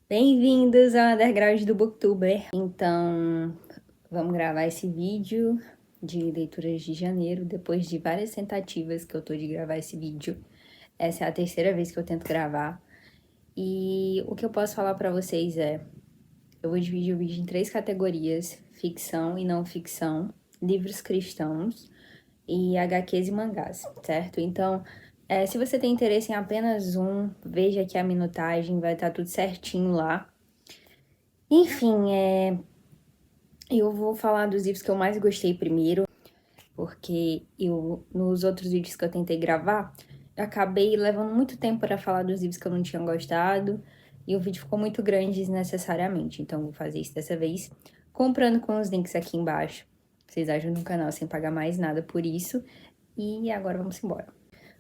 Bem-vindos ao Underground do Booktuber. Então, vamos gravar esse vídeo de leituras de janeiro, depois de várias tentativas que eu tô de gravar esse vídeo. Essa é a terceira vez que eu tento gravar. E o que eu posso falar pra vocês é, eu vou dividir o vídeo em 3 categorias: ficção e não ficção, livros cristãos e HQs e mangás, certo? Então, se você tem interesse em apenas um, veja aqui a minutagem, vai estar tudo certinho lá. Enfim, eu vou falar dos livros que eu mais gostei primeiro, porque nos outros vídeos que eu tentei gravar, eu acabei levando muito tempo para falar dos livros que eu não tinha gostado, e o vídeo ficou muito grande desnecessariamente, então vou fazer isso dessa vez, comprando com os links aqui embaixo. Vocês ajudam o canal sem pagar mais nada por isso, e agora vamos embora.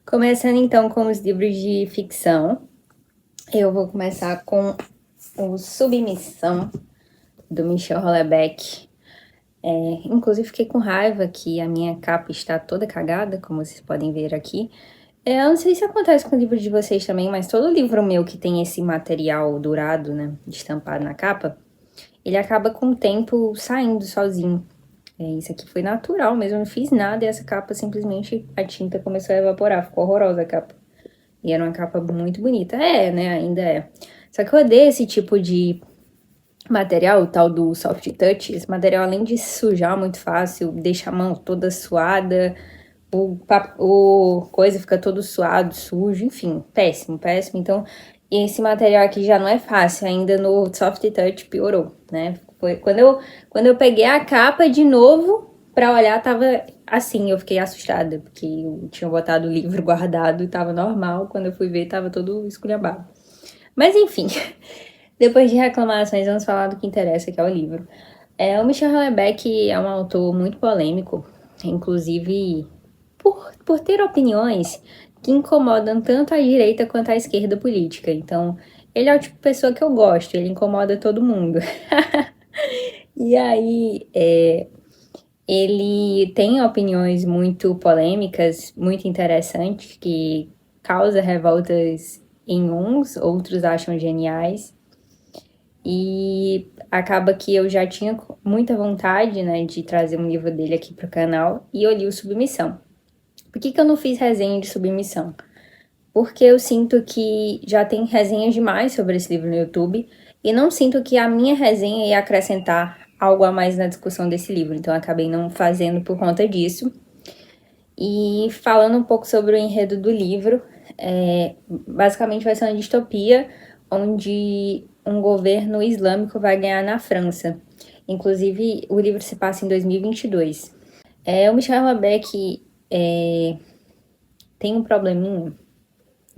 Começando então com os livros de ficção, eu vou começar com o Submissão, do Michel Houellebecq. Inclusive fiquei com raiva que a minha capa está toda cagada, como vocês podem ver aqui. Eu não sei se acontece com o livro de vocês também, mas todo livro meu que tem esse material dourado, né, estampado na capa, ele acaba com o tempo saindo sozinho. Isso aqui foi natural mesmo, eu não fiz nada e essa capa simplesmente, a tinta começou a evaporar, ficou horrorosa a capa. E era uma capa muito bonita. Né, ainda é. Só que eu odeio esse tipo de material, o tal do soft touch. Esse material, além de sujar muito fácil, deixa a mão toda suada, o coisa fica todo suado, sujo, enfim, péssimo, péssimo. Então, esse material aqui já não é fácil, ainda no soft touch piorou, né? Foi quando eu peguei a capa de novo pra olhar, tava assim, eu fiquei assustada, porque eu tinha botado o livro guardado e tava normal, quando eu fui ver tava todo esculhambado. Mas enfim, depois de reclamações, vamos falar do que interessa, que é o livro. O Michel Houellebecq é um autor muito polêmico, inclusive por ter opiniões que incomodam tanto a direita quanto a esquerda política. Então, ele é o tipo de pessoa que eu gosto, ele incomoda todo mundo. E aí, ele tem opiniões muito polêmicas, muito interessantes, que causa revoltas em uns, outros acham geniais. E acaba que eu já tinha muita vontade, né, de trazer um livro dele aqui pro canal, e eu li o Submissão. Por que eu não fiz resenha de Submissão? Porque eu sinto que já tem resenhas demais sobre esse livro no YouTube, e não sinto que a minha resenha ia acrescentar algo a mais na discussão desse livro, então eu acabei não fazendo por conta disso. E falando um pouco sobre o enredo do livro, basicamente vai ser uma distopia onde um governo islâmico vai ganhar na França. Inclusive, o livro se passa em 2022. O Michel Houellebecq tem um probleminha,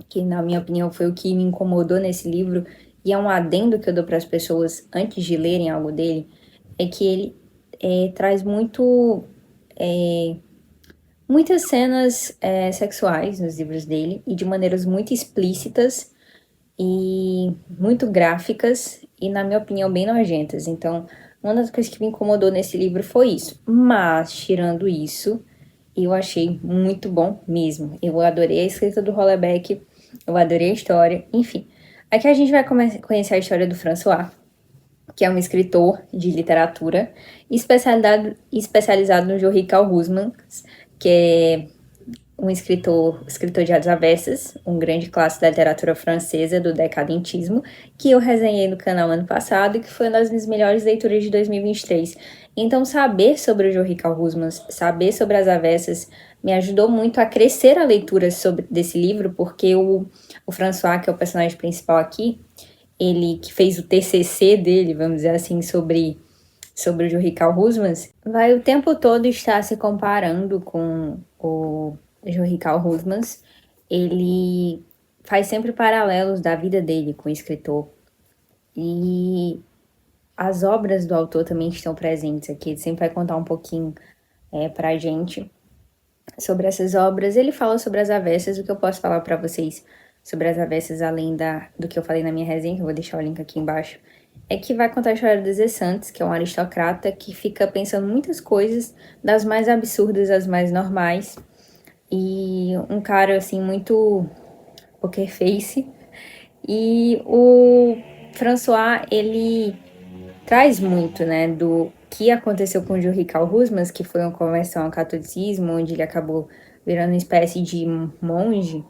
que na minha opinião foi o que me incomodou nesse livro, e é um adendo que eu dou para as pessoas antes de lerem algo dele, é que ele traz muitas cenas sexuais nos livros dele, e de maneiras muito explícitas e muito gráficas, e na minha opinião bem nojentas. Então, uma das coisas que me incomodou nesse livro foi isso. Mas, tirando isso, eu achei muito bom mesmo. Eu adorei a escrita do Houellebecq, eu adorei a história, enfim. Aqui a gente vai conhecer a história do François, que é um escritor de literatura especializado no Jorri Husmans, que é um escritor de As Avessas, um grande clássico da literatura francesa do decadentismo, que eu resenhei no canal ano passado e que foi uma das minhas melhores leituras de 2023. Então, saber sobre o Jorri Husmans, saber sobre As Avessas, me ajudou muito a crescer a leitura desse livro, porque o François, que é o personagem principal aqui, ele que fez o TCC dele, vamos dizer assim, sobre o Jorri Husmans, vai o tempo todo estar se comparando com o Jorri Husmans. Ele faz sempre paralelos da vida dele com o escritor. E as obras do autor também estão presentes aqui. Ele sempre vai contar um pouquinho pra gente sobre essas obras. Ele fala sobre As Avessas. O que eu posso falar para vocês sobre As Avessas, além do que eu falei na minha resenha, que eu vou deixar o link aqui embaixo, é que vai contar a história do Zé Santos, que é um aristocrata que fica pensando muitas coisas, das mais absurdas às mais normais, e um cara, assim, muito poker face. E François, ele traz muito, né, do que aconteceu com Jory Husmans, que foi uma conversão ao catolicismo, onde ele acabou virando uma espécie de monge.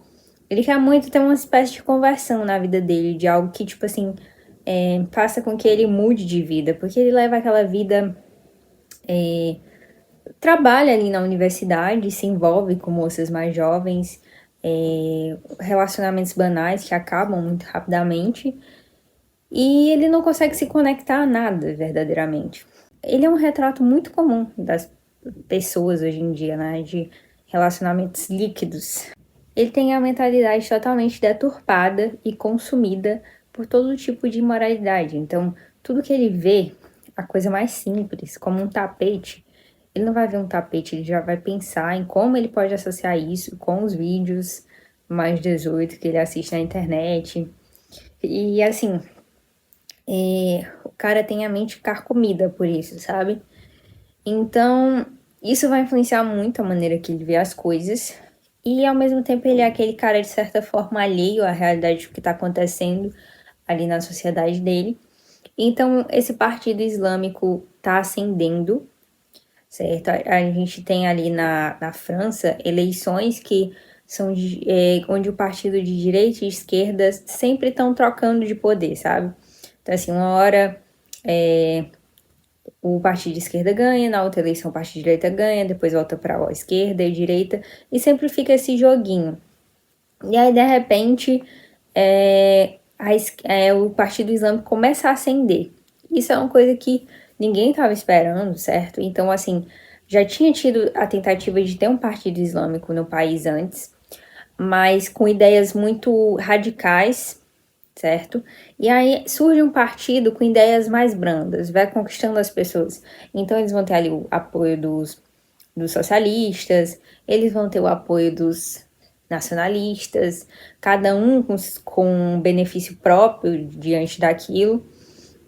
Ele quer muito ter uma espécie de conversão na vida dele, de algo que, tipo assim, faça com que ele mude de vida, porque ele leva aquela vida, trabalha ali na universidade, se envolve com moças mais jovens, relacionamentos banais que acabam muito rapidamente, e ele não consegue se conectar a nada verdadeiramente. Ele é um retrato muito comum das pessoas hoje em dia, né, de relacionamentos líquidos. Ele tem a mentalidade totalmente deturpada e consumida por todo tipo de imoralidade. Então, tudo que ele vê, a coisa mais simples, como um tapete, ele não vai ver um tapete, ele já vai pensar em como ele pode associar isso com os vídeos mais 18 que ele assiste na internet. E assim, o cara tem a mente carcomida por isso, sabe? Então, isso vai influenciar muito a maneira que ele vê as coisas. E ao mesmo tempo ele é aquele cara de certa forma alheio à realidade do que está acontecendo ali na sociedade dele. Então, esse partido islâmico está ascendendo, certo? A gente tem ali na França eleições que são onde o partido de direita e esquerda sempre estão trocando de poder, sabe? Então, assim, uma hora o partido de esquerda ganha, na outra eleição o partido de direita ganha, depois volta para a esquerda e direita, e sempre fica esse joguinho. E aí, de repente, o Partido Islâmico começa a ascender. Isso é uma coisa que ninguém estava esperando, certo? Então, assim, já tinha tido a tentativa de ter um Partido Islâmico no país antes, mas com ideias muito radicais, certo? E aí surge um partido com ideias mais brandas, vai conquistando as pessoas. Então, eles vão ter ali o apoio dos socialistas, eles vão ter o apoio dos nacionalistas, cada um com um benefício próprio diante daquilo.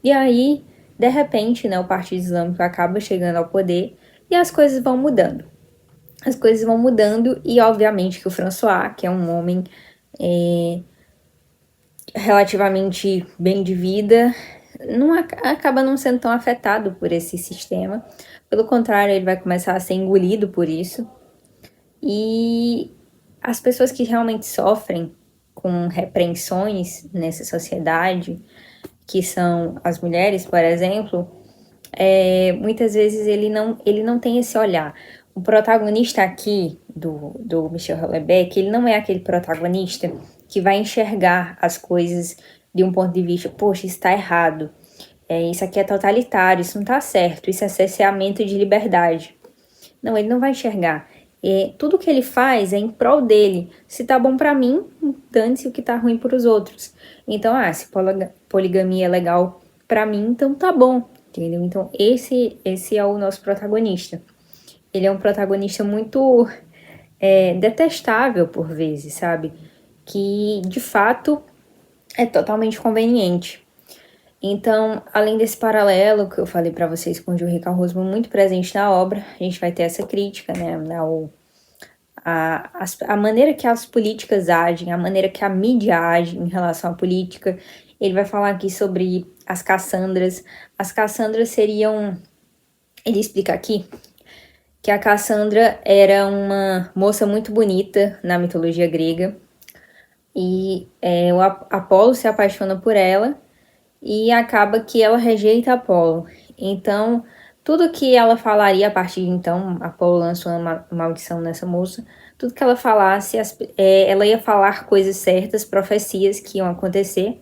E aí, de repente, né, o Partido Islâmico acaba chegando ao poder e as coisas vão mudando. As coisas vão mudando e, obviamente, que o François, que é um homem relativamente bem de vida, acaba não sendo tão afetado por esse sistema. Pelo contrário, ele vai começar a ser engolido por isso. E as pessoas que realmente sofrem com repreensões nessa sociedade, que são as mulheres, por exemplo, muitas vezes ele não tem esse olhar. O protagonista aqui do Michel Houellebecq, ele não é aquele protagonista que vai enxergar as coisas de um ponto de vista, poxa, isso está errado, isso aqui é totalitário, isso não está certo, isso é cerceamento de liberdade. Não, ele não vai enxergar. Tudo que ele faz é em prol dele. Se tá bom para mim, dane-se o que tá ruim para os outros. Então, se poligamia é legal para mim, então tá bom, entendeu? Então, esse é o nosso protagonista. Ele é um protagonista muito detestável por vezes, sabe? Que, de fato, é totalmente conveniente. Então, além desse paralelo que eu falei para vocês com o Jory Husmans muito presente na obra, a gente vai ter essa crítica, né, a maneira que as políticas agem, a maneira que a mídia age em relação à política. Ele vai falar aqui sobre as Cassandras. As Cassandras seriam... Ele explica aqui que a Cassandra era uma moça muito bonita na mitologia grega, e o Apolo se apaixona por ela, e acaba que ela rejeita Apolo. Então, tudo que ela falaria a partir de então, Apolo lança uma maldição nessa moça, tudo que ela falasse, ela ia falar coisas certas, profecias que iam acontecer,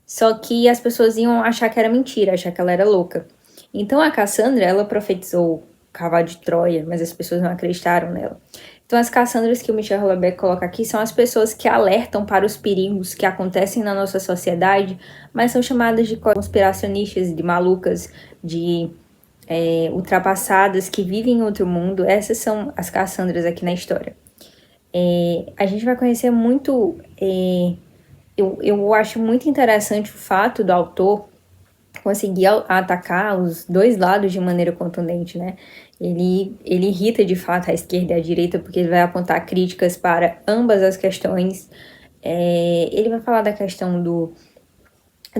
só que as pessoas iam achar que era mentira, achar que ela era louca. Então a Cassandra, ela profetizou o cavalo de Troia, mas as pessoas não acreditaram nela. Então as Cassandras que o Michel Houellebecq coloca aqui são as pessoas que alertam para os perigos que acontecem na nossa sociedade, mas são chamadas de conspiracionistas, de malucas, de ultrapassadas, que vivem em outro mundo. Essas são as Cassandras aqui na história. A gente vai conhecer muito... eu acho muito interessante o fato do autor conseguir atacar os dois lados de maneira contundente, né? Ele irrita de fato a esquerda e a direita, porque ele vai apontar críticas para ambas as questões. Ele vai falar da questão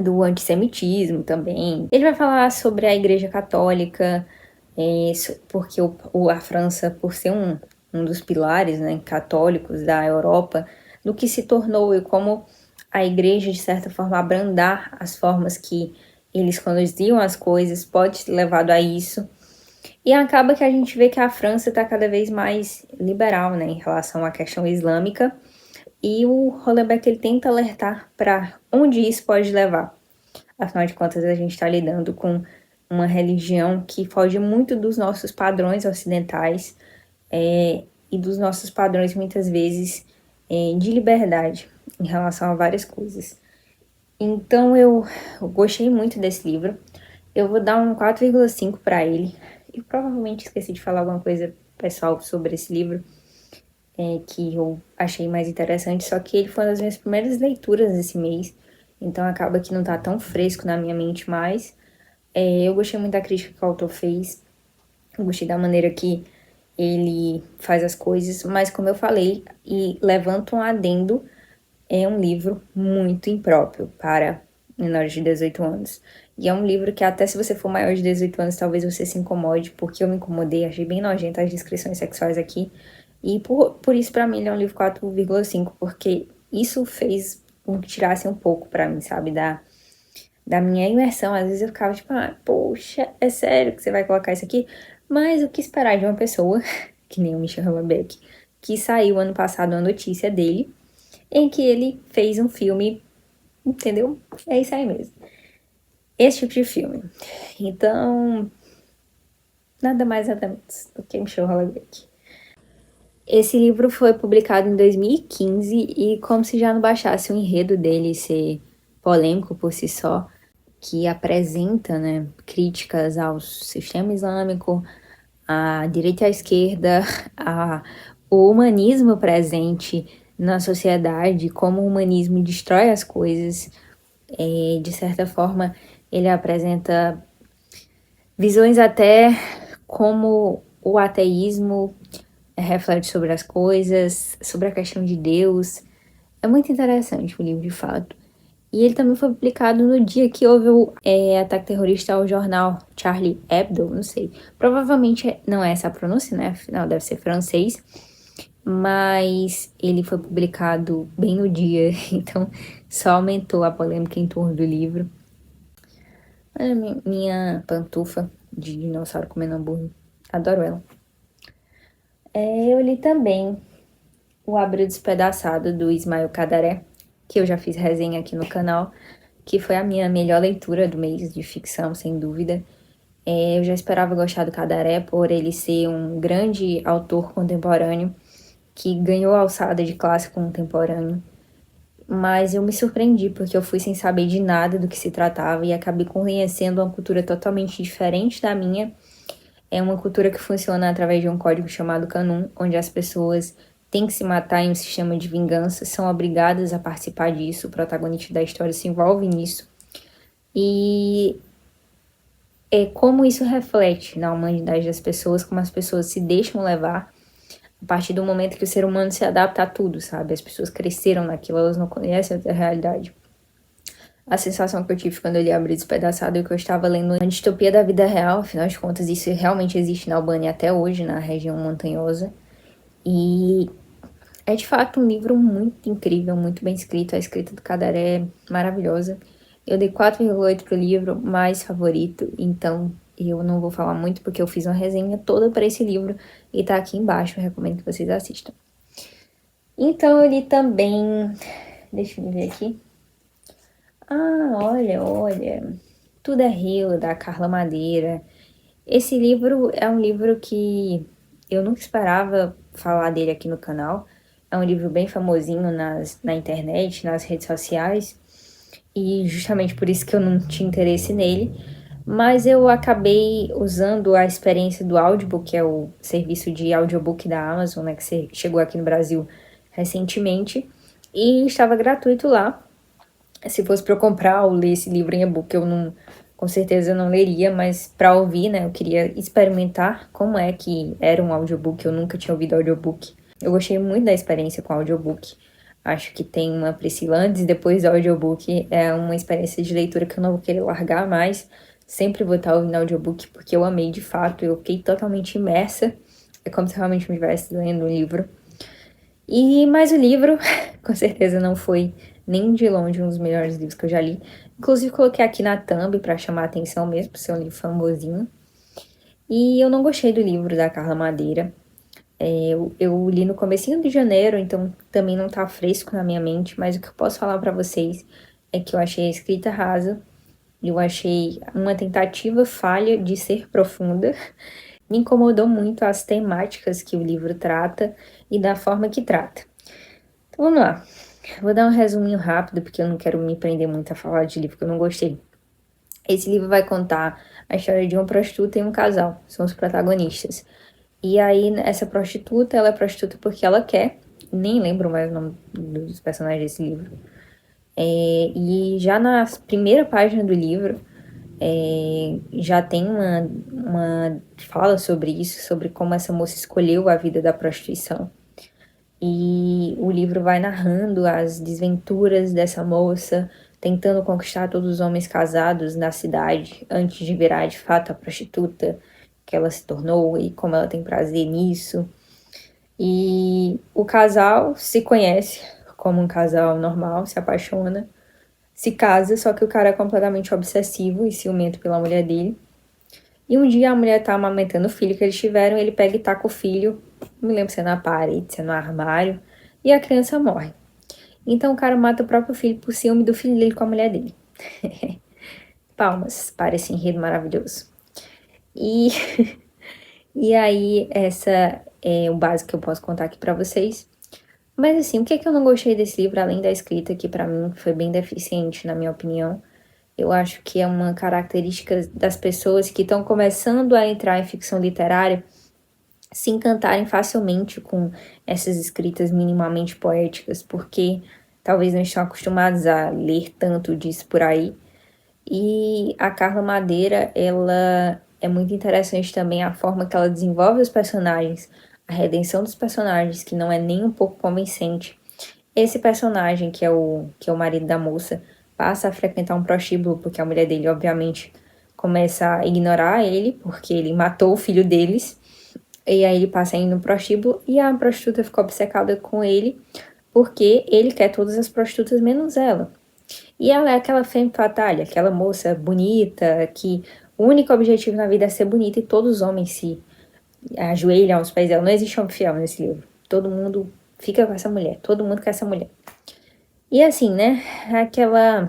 do antissemitismo também. Ele vai falar sobre a Igreja Católica, porque a França, por ser um dos pilares, né, católicos da Europa, do que se tornou e como a Igreja, de certa forma, abrandar as formas que eles conduziam as coisas, pode ter levado a isso. E acaba que a gente vê que a França está cada vez mais liberal, né, em relação à questão islâmica. E o Houellebecq, ele tenta alertar para onde isso pode levar. Afinal de contas, a gente está lidando com uma religião que foge muito dos nossos padrões ocidentais e dos nossos padrões, muitas vezes, de liberdade em relação a várias coisas. Então, eu gostei muito desse livro. Eu vou dar um 4,5 para ele. Eu provavelmente esqueci de falar alguma coisa pessoal sobre esse livro, que eu achei mais interessante, só que ele foi uma das minhas primeiras leituras desse mês, então acaba que não tá tão fresco na minha mente mais. Eu gostei muito da crítica que o autor fez, eu gostei da maneira que ele faz as coisas, mas como eu falei, e levanto um adendo, é um livro muito impróprio para menores de 18 anos. E é um livro que até se você for maior de 18 anos, talvez você se incomode, porque eu me incomodei, achei bem nojenta as descrições sexuais aqui. E por isso, pra mim, ele é um livro 4,5, porque isso fez com que tirasse um pouco pra mim, sabe, da minha imersão. Às vezes eu ficava tipo, poxa, é sério que você vai colocar isso aqui? Mas o que esperar de uma pessoa, que nem o Michel Houellebecq, que saiu ano passado uma notícia dele, em que ele fez um filme, entendeu? É isso aí mesmo. Esse tipo de filme. Então, nada mais nada menos do que Michel Houellebecq. Esse livro foi publicado em 2015 e como se já não bastasse o enredo dele ser polêmico por si só, que apresenta, né, críticas ao sistema islâmico, à direita e à esquerda, o humanismo presente na sociedade, como o humanismo destrói as coisas. De certa forma, ele apresenta visões até como o ateísmo reflete sobre as coisas, sobre a questão de Deus. É muito interessante o livro, de fato. E ele também foi publicado no dia que houve o ataque terrorista ao jornal Charlie Hebdo, não sei. Provavelmente não é essa a pronúncia, né? Afinal, deve ser francês. Mas ele foi publicado bem no dia, então só aumentou a polêmica em torno do livro. Olha minha pantufa de dinossauro comendo hambúrguer. Adoro ela. Eu li também O Abril Despedaçado, do Ismael Cadaré, que eu já fiz resenha aqui no canal, que foi a minha melhor leitura do mês de ficção, sem dúvida. Eu já esperava gostar do Cadaré por ele ser um grande autor contemporâneo, que ganhou a alçada de clássico contemporâneo. Mas eu me surpreendi, porque eu fui sem saber de nada do que se tratava e acabei conhecendo uma cultura totalmente diferente da minha. É uma cultura que funciona através de um código chamado Canum, onde as pessoas têm que se matar em um sistema de vingança, são obrigadas a participar disso, o protagonista da história se envolve nisso. E é como isso reflete na humanidade das pessoas, como as pessoas se deixam levar a partir do momento que o ser humano se adapta a tudo, sabe? As pessoas cresceram naquilo, elas não conhecem outra realidade. A sensação que eu tive quando eu li Abril Despedaçado é que eu estava lendo uma distopia da vida real, afinal de contas isso realmente existe na Albânia até hoje, na região montanhosa. E é de fato um livro muito incrível, muito bem escrito, a escrita do Cadaré é maravilhosa. Eu dei 4,8 pro livro, mais favorito, então eu não vou falar muito porque eu fiz uma resenha toda para esse livro e tá aqui embaixo, eu recomendo que vocês assistam. Então eu li também, deixa eu ver aqui. Olha, Tudo é Rio, da Carla Madeira. Esse livro é um livro que eu nunca esperava falar dele aqui no canal. É um livro bem famosinho na internet, nas redes sociais. E justamente por isso que eu não tinha interesse nele. Mas eu acabei usando a experiência do Audible, que é o serviço de audiobook da Amazon, né, que chegou aqui no Brasil recentemente. E estava gratuito lá. Se fosse para eu comprar ou ler esse livro em e-book, eu não, com certeza não leria, mas para ouvir, né, eu queria experimentar como é que era um audiobook, eu nunca tinha ouvido audiobook. Eu gostei muito da experiência com audiobook. Acho que tem uma Priscila antes e depois do audiobook. É uma experiência de leitura que eu não vou querer largar mais. Sempre vou estar ouvindo audiobook porque eu amei de fato. Eu fiquei totalmente imersa. É como se realmente me estivesse lendo um livro. Mas o livro, com certeza, não foi nem de longe um dos melhores livros que eu já li. Inclusive, coloquei aqui na thumb para chamar a atenção mesmo, por ser um livro famosinho. E eu não gostei do livro da Carla Madeira. Eu li no comecinho de janeiro, então também não tá fresco na minha mente, mas o que eu posso falar para vocês é que eu achei a escrita rasa, eu achei uma tentativa falha de ser profunda. Me incomodou muito as temáticas que o livro trata e da forma que trata. Então vamos lá. Vou dar um resuminho rápido, porque eu não quero me prender muito a falar de livro que eu não gostei. Esse livro vai contar a história de uma prostituta e um casal, são os protagonistas. E aí, essa prostituta, ela é prostituta porque ela quer, nem lembro mais o nome dos personagens desse livro. E já na primeira página do livro, já tem uma fala sobre isso, sobre como essa moça escolheu a vida da prostituição. E o livro vai narrando as desventuras dessa moça, tentando conquistar todos os homens casados na cidade, antes de virar de fato a prostituta que ela se tornou e como ela tem prazer nisso. E o casal se conhece como um casal normal, se apaixona, se casa, só que o cara é completamente obsessivo e ciumento pela mulher dele. E um dia a mulher tá amamentando o filho que eles tiveram, ele pega e taca o filho, não me lembro se é na parede, se é no armário, e a criança morre. Então o cara mata o próprio filho por ciúme do filho dele com a mulher dele. Palmas para esse enredo maravilhoso. E, e aí, essa é o básico que eu posso contar aqui pra vocês. Mas assim, o que é que eu não gostei desse livro, além da escrita, que pra mim foi bem deficiente, na minha opinião? Eu acho que é uma característica das pessoas que estão começando a entrar em ficção literária se encantarem facilmente com essas escritas minimamente poéticas, porque talvez não estão acostumados a ler tanto disso por aí. E a Carla Madeira, ela é muito interessante também a forma que ela desenvolve os personagens, a redenção dos personagens, que não é nem um pouco convincente. Esse personagem, que é o marido da moça, passa a frequentar um prostíbulo, porque a mulher dele, obviamente, começa a ignorar ele, porque ele matou o filho deles. E aí ele passa a ir no prostíbulo e a prostituta fica obcecada com ele, porque ele quer todas as prostitutas menos ela. E ela é aquela femme fatale, aquela moça bonita, que o único objetivo na vida é ser bonita e todos os homens se ajoelham aos pés dela. Não existe homem fiel nesse livro. Todo mundo fica com essa mulher, todo mundo quer essa mulher. E assim, né, aquela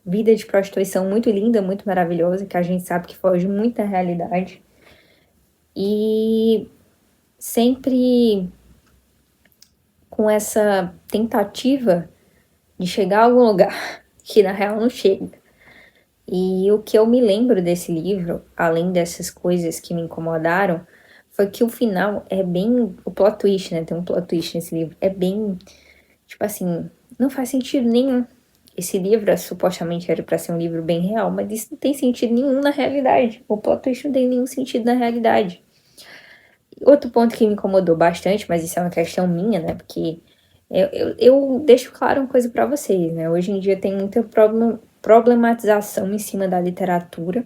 vida de prostituição muito linda, muito maravilhosa, que a gente sabe que foge muito da realidade. E sempre com essa tentativa de chegar a algum lugar que na real não chega. E o que eu me lembro desse livro, além dessas coisas que me incomodaram, foi que o final é bem... O plot twist, né? Tem um plot twist nesse livro. É bem... Tipo assim, não faz sentido nenhum. Esse livro, supostamente, era pra ser um livro bem real, mas isso não tem sentido nenhum na realidade. O plot twist não tem nenhum sentido na realidade. Outro ponto que me incomodou bastante, mas isso é uma questão minha, né? Porque eu deixo claro uma coisa pra vocês, né? Hoje em dia tem muita problematização em cima da literatura,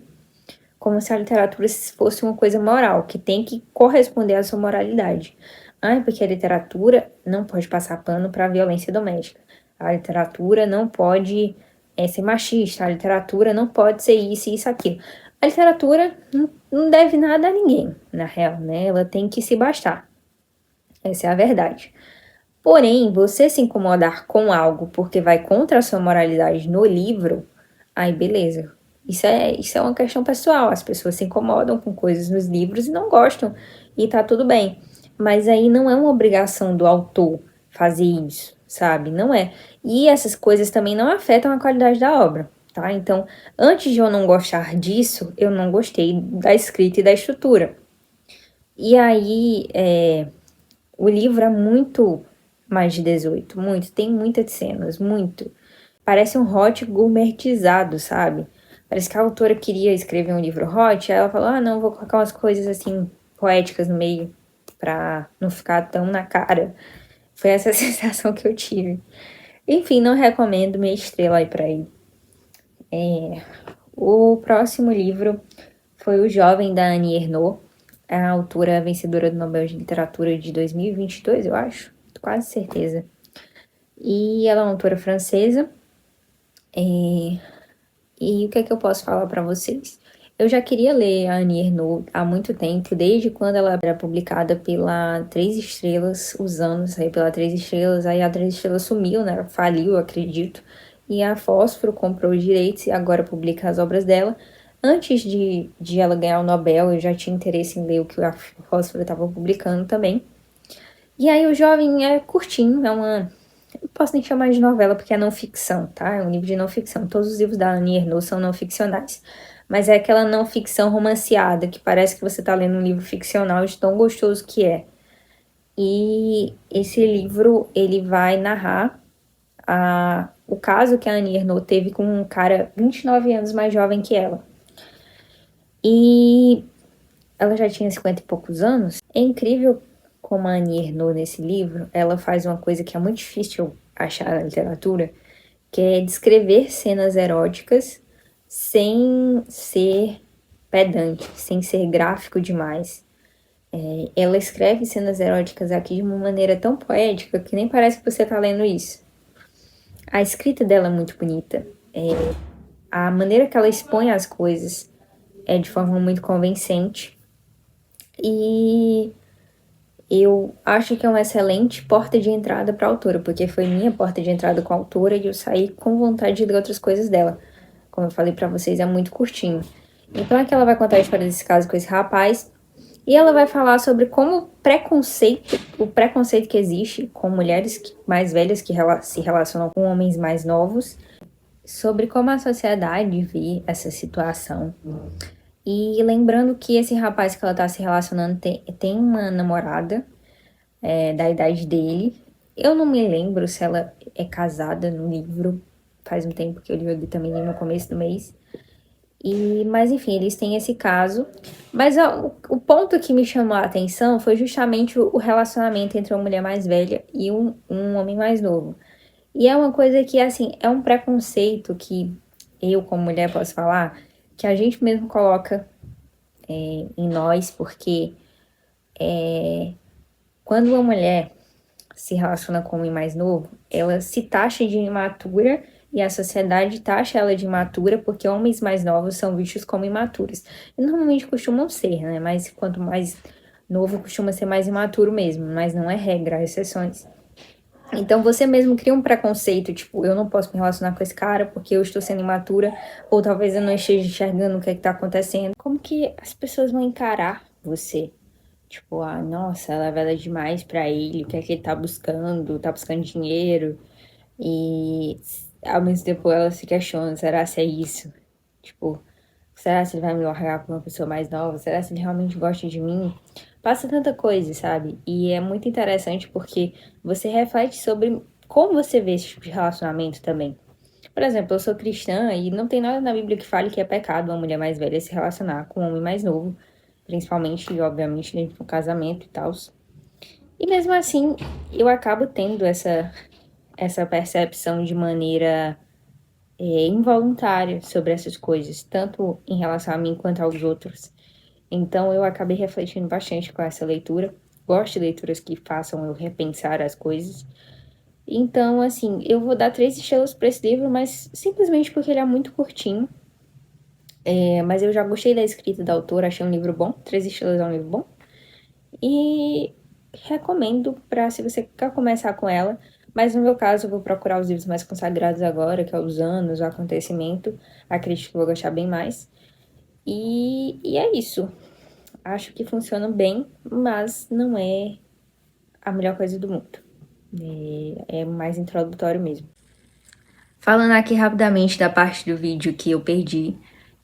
como se a literatura fosse uma coisa moral, que tem que corresponder à sua moralidade. Porque a literatura não pode passar pano para a violência doméstica. A literatura não pode ser machista. A literatura não pode ser isso, isso, aquilo. A literatura não deve nada a ninguém, na real, né? Ela tem que se bastar. Essa é a verdade. Porém, você se incomodar com algo porque vai contra a sua moralidade no livro, aí beleza. Isso é uma questão pessoal. As pessoas se incomodam com coisas nos livros e não gostam. E tá tudo bem. Mas aí não é uma obrigação do autor fazer isso, sabe? Não é. E essas coisas também não afetam a qualidade da obra, tá? Então, antes de eu não gostar disso, eu não gostei da escrita e da estrutura. E aí, o livro é muito mais de 18, muito. Tem muitas cenas, muito. Parece um hot gourmetizado, sabe? Parece que a autora queria escrever um livro hot, aí ela falou, não, vou colocar umas coisas assim, poéticas no meio, pra não ficar tão na cara. Foi essa sensação que eu tive. Enfim, não recomendo, meia estrela aí pra ele. O próximo livro foi O Jovem, da Annie Ernaux, a autora vencedora do Nobel de Literatura de 2022, eu acho, quase certeza. E ela é uma autora francesa. E o que é que eu posso falar para vocês? Eu já queria ler a Annie Ernaux há muito tempo, desde quando ela era publicada pela Três Estrelas, os anos saiu pela Três Estrelas, aí a Três Estrelas sumiu, né? Faliu, acredito. E a Fósforo comprou os direitos e agora publica as obras dela. Antes de ela ganhar o Nobel, eu já tinha interesse em ler o que a Fósforo estava publicando também. E aí o Jovem é curtinho, é uma... Não posso nem chamar de novela porque é não ficção, tá? É um livro de não ficção. Todos os livros da Annie Ernaux são não ficcionais. Mas é aquela não ficção romanceada, que parece que você tá lendo um livro ficcional de tão gostoso que é. E esse livro, ele vai narrar o caso que a Annie Ernaux teve com um cara 29 anos mais jovem que ela. E ela já tinha 50 e poucos anos. É incrível como a Annie Ernaux, nesse livro, ela faz uma coisa que é muito difícil achar na literatura, que é descrever cenas eróticas sem ser pedante, sem ser gráfico demais. Ela escreve cenas eróticas aqui de uma maneira tão poética que nem parece que você tá lendo isso. A escrita dela é muito bonita. A maneira que ela expõe as coisas é de forma muito convincente. E eu acho que é uma excelente porta de entrada para a autora, porque foi minha porta de entrada com a autora e eu saí com vontade de ler outras coisas dela. Como eu falei para vocês, é muito curtinho. Então aqui ela vai contar a história desse caso com esse rapaz e ela vai falar sobre como o preconceito que existe com mulheres mais velhas que se relacionam com homens mais novos, sobre como a sociedade vê essa situação. E lembrando que esse rapaz que ela tá se relacionando tem uma namorada da idade dele. Eu não me lembro se ela é casada no livro. Faz um tempo que eu li também no começo do mês. Mas enfim, eles têm esse caso. Mas o ponto que me chamou a atenção foi justamente o relacionamento entre uma mulher mais velha e um homem mais novo. E é uma coisa que, assim, é um preconceito que eu, como mulher, posso falar, que a gente mesmo coloca em nós, porque quando uma mulher se relaciona com um homem mais novo, ela se taxa de imatura e a sociedade taxa ela de imatura porque homens mais novos são vistos como imaturos. E normalmente costumam ser, né? Mas quanto mais novo, costuma ser mais imaturo mesmo, mas não é regra, há exceções. Então você mesmo cria um preconceito, tipo, eu não posso me relacionar com esse cara porque eu estou sendo imatura, ou talvez eu não esteja enxergando o que é que tá acontecendo. Como que as pessoas vão encarar você? Tipo, nossa, ela é velha demais pra ele, o que é que ele tá buscando dinheiro, e ao mesmo tempo ela se questiona, será se é isso? Tipo, será se ele vai me largar pra uma pessoa mais nova? Será se ele realmente gosta de mim? Passa tanta coisa, sabe? E é muito interessante porque você reflete sobre como você vê esse tipo de relacionamento também. Por exemplo, eu sou cristã e não tem nada na Bíblia que fale que é pecado uma mulher mais velha se relacionar com um homem mais novo, principalmente, obviamente, dentro do casamento e tal. E mesmo assim, eu acabo tendo essa percepção de maneira involuntária sobre essas coisas, tanto em relação a mim quanto aos outros. Então eu acabei refletindo bastante com essa leitura. Gosto de leituras que façam eu repensar as coisas. Então, assim, eu vou dar 3 estrelas para esse livro, mas simplesmente porque ele é muito curtinho. Mas eu já gostei da escrita da autora, achei um livro bom. 3 estrelas é um livro bom. E recomendo para se você quer começar com ela. Mas no meu caso, eu vou procurar os livros mais consagrados agora, que é Os Anos, O Acontecimento. Acredito que eu vou gostar bem mais. E é isso. Acho que funciona bem, mas não é a melhor coisa do mundo. É mais introdutório mesmo. Falando aqui rapidamente da parte do vídeo que eu perdi,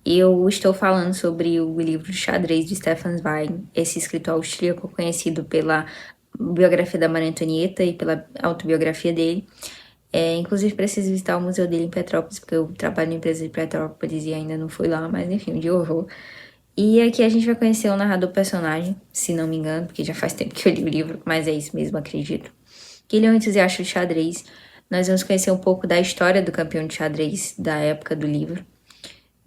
eu estou falando sobre o livro Xadrez de Stefan Zweig, esse escritor austríaco conhecido pela biografia da Maria Antonieta e pela autobiografia dele. Inclusive, preciso visitar o museu dele em Petrópolis, porque eu trabalho na empresa de Petrópolis e ainda não fui lá, mas enfim, um dia eu vou. E aqui a gente vai conhecer o narrador personagem, se não me engano, porque já faz tempo que eu li o livro, mas é isso mesmo, acredito. que ele é um entusiasta de xadrez. Nós vamos conhecer um pouco da história do campeão de xadrez da época do livro.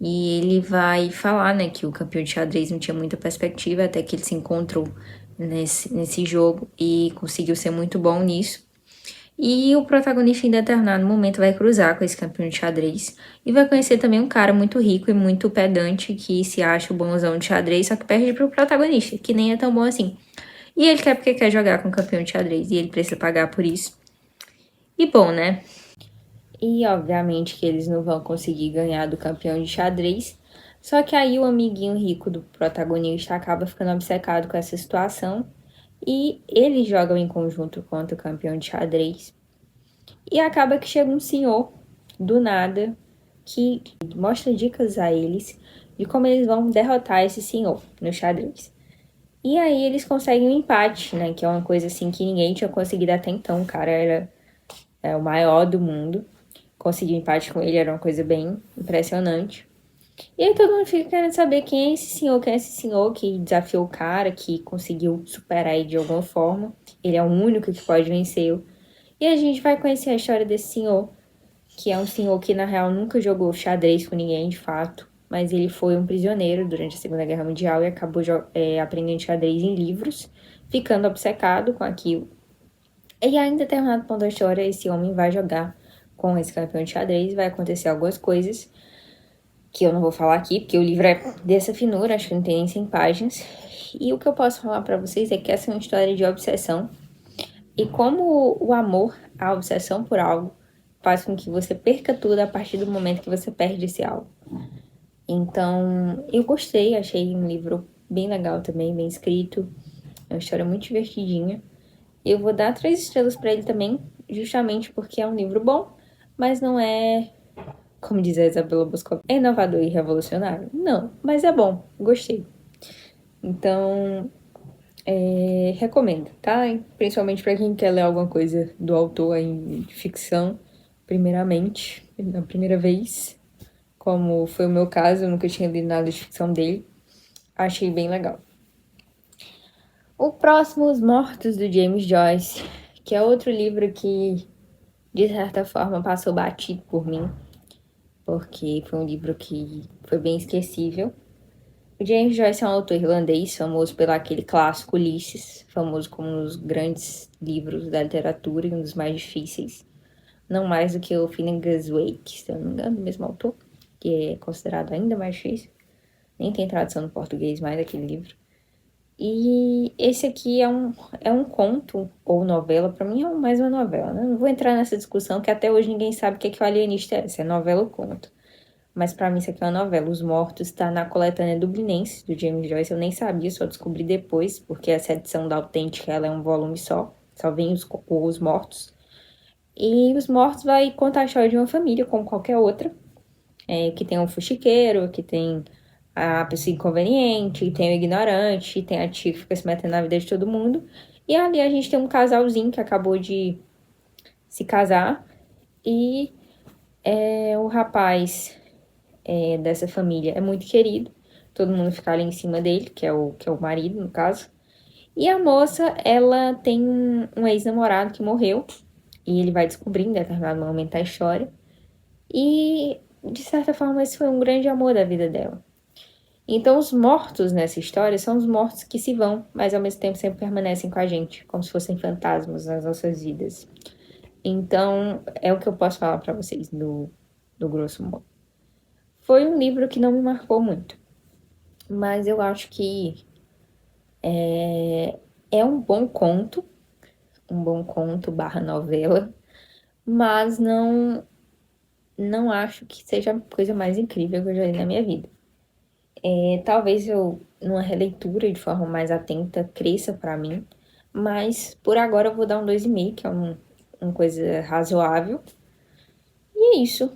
E ele vai falar, né, que o campeão de xadrez não tinha muita perspectiva até que ele se encontrou nesse jogo e conseguiu ser muito bom nisso. E o protagonista em determinado momento vai cruzar com esse campeão de xadrez e vai conhecer também um cara muito rico e muito pedante que se acha o bonzão de xadrez, só que perde pro protagonista, que nem é tão bom assim. E ele quer porque quer jogar com o campeão de xadrez e ele precisa pagar por isso. E bom, né? E obviamente que eles não vão conseguir ganhar do campeão de xadrez. Só que aí o amiguinho rico do protagonista acaba ficando obcecado com essa situação. E eles jogam em conjunto contra o campeão de xadrez. E acaba que chega um senhor, do nada, que mostra dicas a eles de como eles vão derrotar esse senhor no xadrez. E aí eles conseguem um empate, né? Que é uma coisa assim que ninguém tinha conseguido até então. O cara era o maior do mundo. Conseguir um empate com ele era uma coisa bem impressionante. E aí todo mundo fica querendo saber quem é esse senhor que desafiou o cara, que conseguiu superar ele de alguma forma. Ele é o único que pode vencê-lo. E a gente vai conhecer a história desse senhor, que é um senhor que na real nunca jogou xadrez com ninguém de fato, mas ele foi um prisioneiro durante a Segunda Guerra Mundial e acabou aprendendo xadrez em livros, ficando obcecado com aquilo. E aí, em determinado ponto da história, esse homem vai jogar com esse campeão de xadrez, vai acontecer algumas coisas que eu não vou falar aqui, porque o livro é dessa finura, acho que não tem nem 100 páginas. E o que eu posso falar pra vocês é que essa é uma história de obsessão. E como o amor, a obsessão por algo, faz com que você perca tudo a partir do momento que você perde esse algo. Então, eu gostei, achei um livro bem legal também, bem escrito. É uma história muito divertidinha. Eu vou dar 3 estrelas pra ele também, justamente porque é um livro bom, mas não é, como diz a Isabela Boscov, é inovador e revolucionário. Não, mas é bom, gostei. Então, recomendo, tá? Principalmente para quem quer ler alguma coisa do autor em ficção, primeiramente, na primeira vez, como foi o meu caso, eu nunca tinha lido nada de ficção dele. Achei bem legal. O próximo, Os Mortos, do James Joyce, que é outro livro que, de certa forma, passou batido por mim, porque foi um livro que foi bem esquecível. O James Joyce é um autor irlandês, famoso pelo aquele clássico Ulisses, famoso como um dos grandes livros da literatura e um dos mais difíceis. Não mais do que o Finnegan's Wake, se eu não me engano, do mesmo autor, que é considerado ainda mais difícil. Nem tem tradução no português mais daquele livro. E esse aqui é um conto ou novela, para mim é mais uma novela, né? Não vou entrar nessa discussão que até hoje ninguém sabe o que o alienista é, se é novela ou conto. Mas pra mim isso aqui é uma novela. Os Mortos tá na coletânea Dublinense, do James Joyce. Eu nem sabia, só descobri depois, porque essa edição da Autêntica, ela é um volume só vem os Mortos. E Os Mortos vai contar a história de uma família, como qualquer outra, que tem um fuxiqueiro, que tem a pessoa inconveniente, tem o ignorante, tem a tia que fica se metendo na vida de todo mundo. E ali a gente tem um casalzinho que acabou de se casar e o rapaz dessa família é muito querido. Todo mundo fica ali em cima dele, que é o marido, no caso. E a moça, ela tem um ex-namorado que morreu. E ele vai descobrir em determinado momento a história. E, de certa forma, esse foi um grande amor da vida dela. Então, os mortos nessa história são os mortos que se vão, mas ao mesmo tempo sempre permanecem com a gente, como se fossem fantasmas nas nossas vidas. Então, é o que eu posso falar para vocês do grosso modo. Foi um livro que não me marcou muito, mas eu acho que é um bom conto barra novela, mas não acho que seja a coisa mais incrível que eu já li na minha vida. Talvez eu, numa releitura de forma mais atenta, cresça pra mim, mas por agora eu vou dar um 2,5, que é uma coisa razoável. E é isso.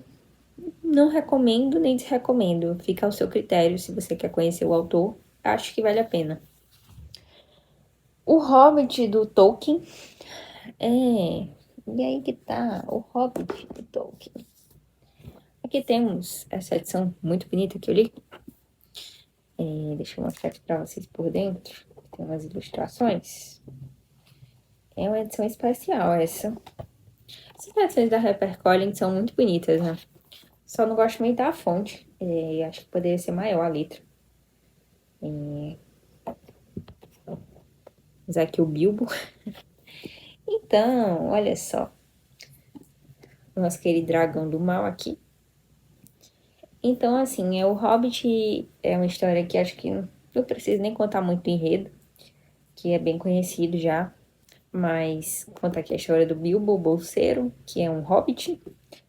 Não recomendo nem desrecomendo. Fica ao seu critério se você quer conhecer o autor. Acho que vale a pena. O Hobbit do Tolkien. E aí que tá, o Hobbit do Tolkien. Aqui temos essa edição muito bonita que eu li. Deixa eu mostrar aqui pra vocês por dentro. Tem umas ilustrações. É uma edição especial essa. Essas versões da HarperCollins são muito bonitas, né? Só não gosto muito da fonte. Acho que poderia ser maior a letra. Mas aqui o Bilbo. Então, olha só. Nosso querido dragão do mal aqui. Então, assim, o Hobbit é uma história que acho que não preciso nem contar muito do enredo, que é bem conhecido já. Mas conta aqui a história do Bilbo o Bolseiro, que é um hobbit,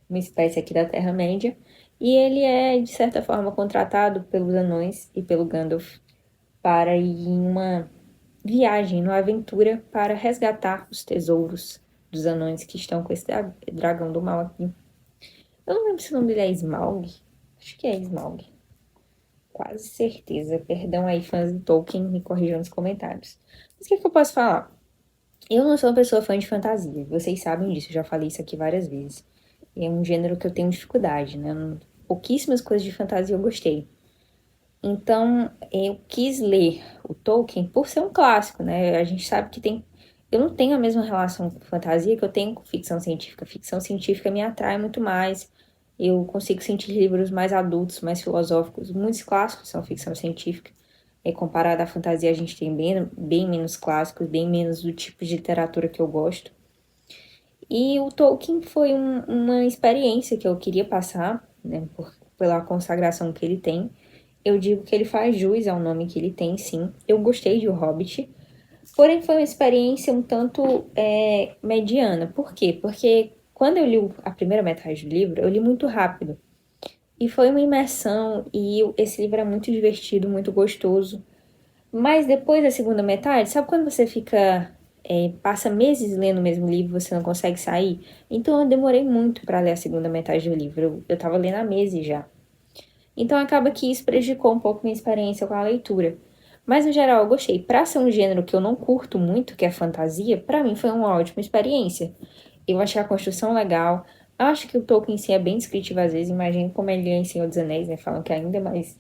uma espécie aqui da Terra-média. E ele é, de certa forma, contratado pelos anões e pelo Gandalf para ir em uma viagem, numa aventura para resgatar os tesouros dos anões que estão com esse dragão do mal aqui. Eu não lembro se o nome dele é Smaug. Acho que é Smaug. Quase certeza. Perdão aí, fãs de Tolkien, me corrijam nos comentários. Mas o que eu posso falar? Eu não sou uma pessoa fã de fantasia. Vocês sabem disso, eu já falei isso aqui várias vezes. É um gênero que eu tenho dificuldade, né? Pouquíssimas coisas de fantasia eu gostei. Então, eu quis ler o Tolkien por ser um clássico, né? A gente sabe que tem. Eu não tenho a mesma relação com fantasia que eu tenho com ficção científica. Ficção científica me atrai muito mais. Eu consigo sentir livros mais adultos, mais filosóficos. Muitos clássicos são ficção científica. Comparado à fantasia, a gente tem bem menos clássicos, bem menos do tipo de literatura que eu gosto. E o Tolkien foi uma experiência que eu queria passar, né, pela consagração que ele tem. Eu digo que ele faz jus ao nome que ele tem, sim. Eu gostei de O Hobbit, porém foi uma experiência um tanto mediana. Por quê? Porque quando eu li a primeira metade do livro, eu li muito rápido. E foi uma imersão, e esse livro é muito divertido, muito gostoso. Mas depois da segunda metade, sabe quando você passa meses lendo o mesmo livro e você não consegue sair? Então eu demorei muito para ler a segunda metade do livro. Eu tava lendo há meses já. Então acaba que isso prejudicou um pouco minha experiência com a leitura. Mas no geral eu gostei. Pra ser um gênero que eu não curto muito, que é fantasia, pra mim foi uma ótima experiência. Eu achei a construção legal. Acho que o Tolkien em si é bem descritivo às vezes. Imagino como ele é em Senhor dos Anéis, né? Falam que é ainda mais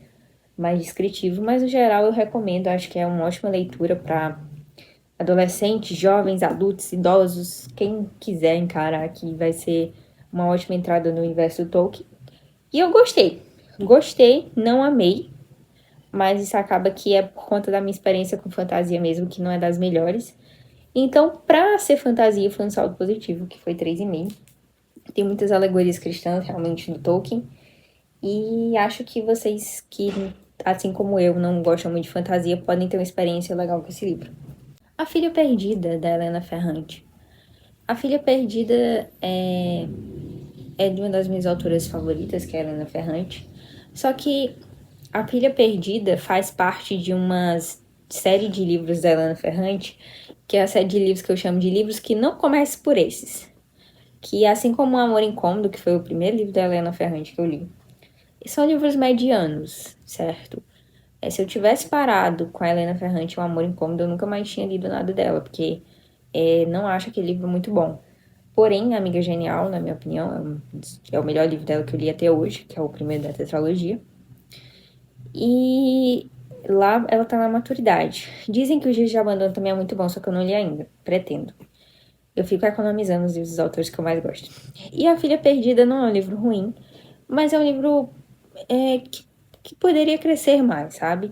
descritivo. Mas no geral eu recomendo. Acho que é uma ótima leitura para adolescentes, jovens, adultos, idosos. Quem quiser encarar aqui vai ser uma ótima entrada no universo do Tolkien. E eu gostei. Gostei, não amei, mas isso acaba que é por conta da minha experiência com fantasia mesmo, que não é das melhores. Então, pra ser fantasia, foi um saldo positivo, que foi 3,5. Tem muitas alegorias cristãs, realmente, no Tolkien. E acho que vocês que, assim como eu, não gostam muito de fantasia, podem ter uma experiência legal com esse livro. A Filha Perdida, da Helena Ferrante. A Filha Perdida é de uma das minhas autoras favoritas, que é a Helena Ferrante. Só que A Filha Perdida faz parte de uma série de livros da Helena Ferrante, que é a série de livros que eu chamo de livros que não começam por esses. Que assim como O Amor Incômodo, que foi o primeiro livro da Helena Ferrante que eu li, são livros medianos, certo? Se eu tivesse parado com a Helena Ferrante, O Amor Incômodo, eu nunca mais tinha lido nada dela, porque não acho aquele livro muito bom. Porém, Amiga Genial, na minha opinião, é o melhor livro dela que eu li até hoje, que é o primeiro da tetralogia. E lá ela tá na maturidade. Dizem que o Giz de Abandono também é muito bom, só que eu não li ainda. Pretendo. Eu fico economizando os livros dos autores que eu mais gosto. E A Filha Perdida não é um livro ruim, mas é um livro que poderia crescer mais, sabe?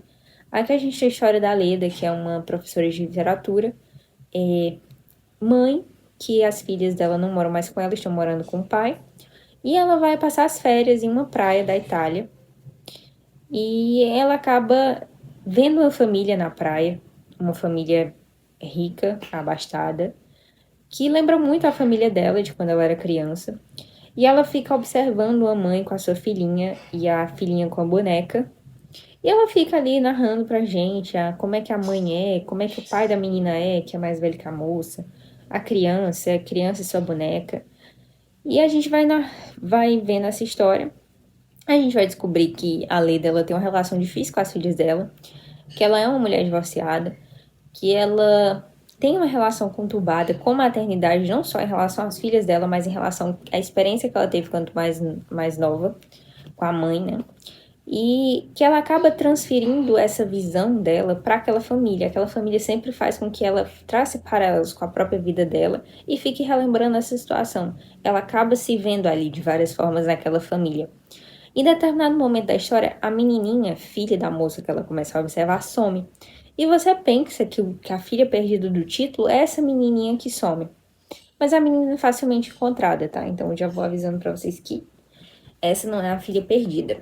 Aqui a gente tem a história da Leda, que é uma professora de literatura, mãe, que as filhas dela não moram mais com ela, estão morando com o pai. E ela vai passar as férias em uma praia da Itália. E ela acaba vendo uma família na praia, uma família rica, abastada, que lembra muito a família dela de quando ela era criança. E ela fica observando a mãe com a sua filhinha e a filhinha com a boneca. E ela fica ali narrando pra gente como é que a mãe é, como é que o pai da menina é, que é mais velho que a moça, a criança e sua boneca. E a gente vai vendo essa história. A gente vai descobrir que a Leda ela tem uma relação difícil com as filhas dela, que ela é uma mulher divorciada, que ela tem uma relação conturbada com a maternidade, não só em relação às filhas dela, mas em relação à experiência que ela teve quanto mais nova com a mãe, né? e que ela acaba transferindo essa visão dela para aquela família. Aquela família sempre faz com que ela trace paralelos com a própria vida dela e fique relembrando essa situação. Ela acaba se vendo ali de várias formas naquela família. Em determinado momento da história, a menininha, filha da moça que ela começa a observar, some. E você pensa que a filha perdida do título é essa menininha que some. Mas a menina é facilmente encontrada, tá? Então eu já vou avisando pra vocês que essa não é a filha perdida.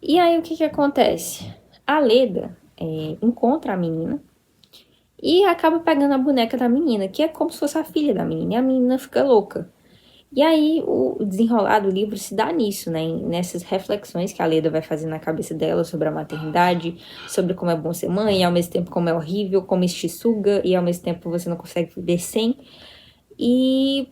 E aí o que acontece? A Leda encontra a menina e acaba pegando a boneca da menina, que é como se fosse a filha da menina, e a menina fica louca. E aí o desenrolar do livro se dá nisso, né? Nessas reflexões que a Leda vai fazer na cabeça dela sobre a maternidade, sobre como é bom ser mãe, e ao mesmo tempo como é horrível, como isso te suga, e ao mesmo tempo você não consegue viver sem. E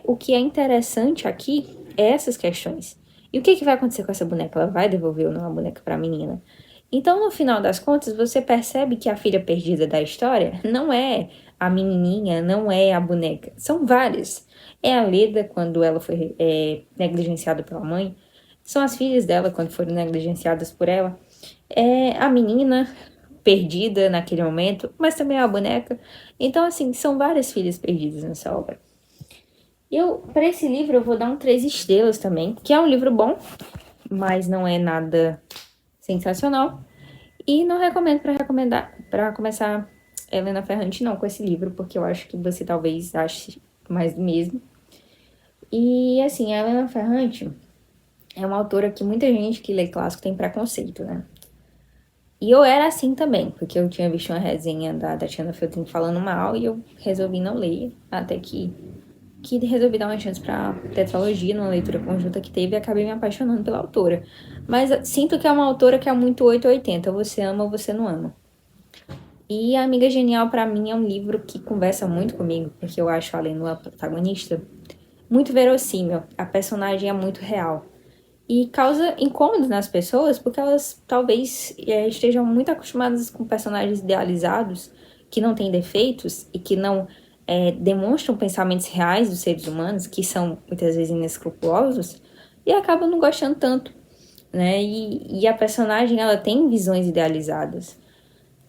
o que é interessante aqui é essas questões. E o que vai acontecer com essa boneca? Ela vai devolver ou não a boneca para a menina? Então, no final das contas, você percebe que a filha perdida da história não é a menininha, não é a boneca. São várias. É a Leda, quando ela foi negligenciada pela mãe. São as filhas dela, quando foram negligenciadas por ela. É a menina perdida naquele momento, mas também é a boneca. Então, assim, são várias filhas perdidas nessa obra. Para esse livro, eu vou dar um 3 estrelas também, que é um livro bom, mas não é nada sensacional. E não recomendo para começar Helena Ferrante não com esse livro, porque eu acho que você talvez ache mais do mesmo. E assim, a Helena Ferrante é uma autora que muita gente que lê clássico tem preconceito, né? E eu era assim também, porque eu tinha visto uma resenha da Tatiana Feltrin falando mal e eu resolvi não ler, até que resolvi dar uma chance pra tetralogia, numa leitura conjunta que teve, e acabei me apaixonando pela autora. Mas sinto que é uma autora que é muito 880, ou você ama ou você não ama. E A Amiga Genial, pra mim, é um livro que conversa muito comigo, porque eu acho a Lenu, protagonista, muito verossímil. A personagem é muito real. E causa incômodos nas pessoas, porque elas talvez estejam muito acostumadas com personagens idealizados, que não têm defeitos e que não demonstram pensamentos reais dos seres humanos, que são muitas vezes inescrupulosos, e acabam não gostando tanto, né? E a personagem, ela tem visões idealizadas,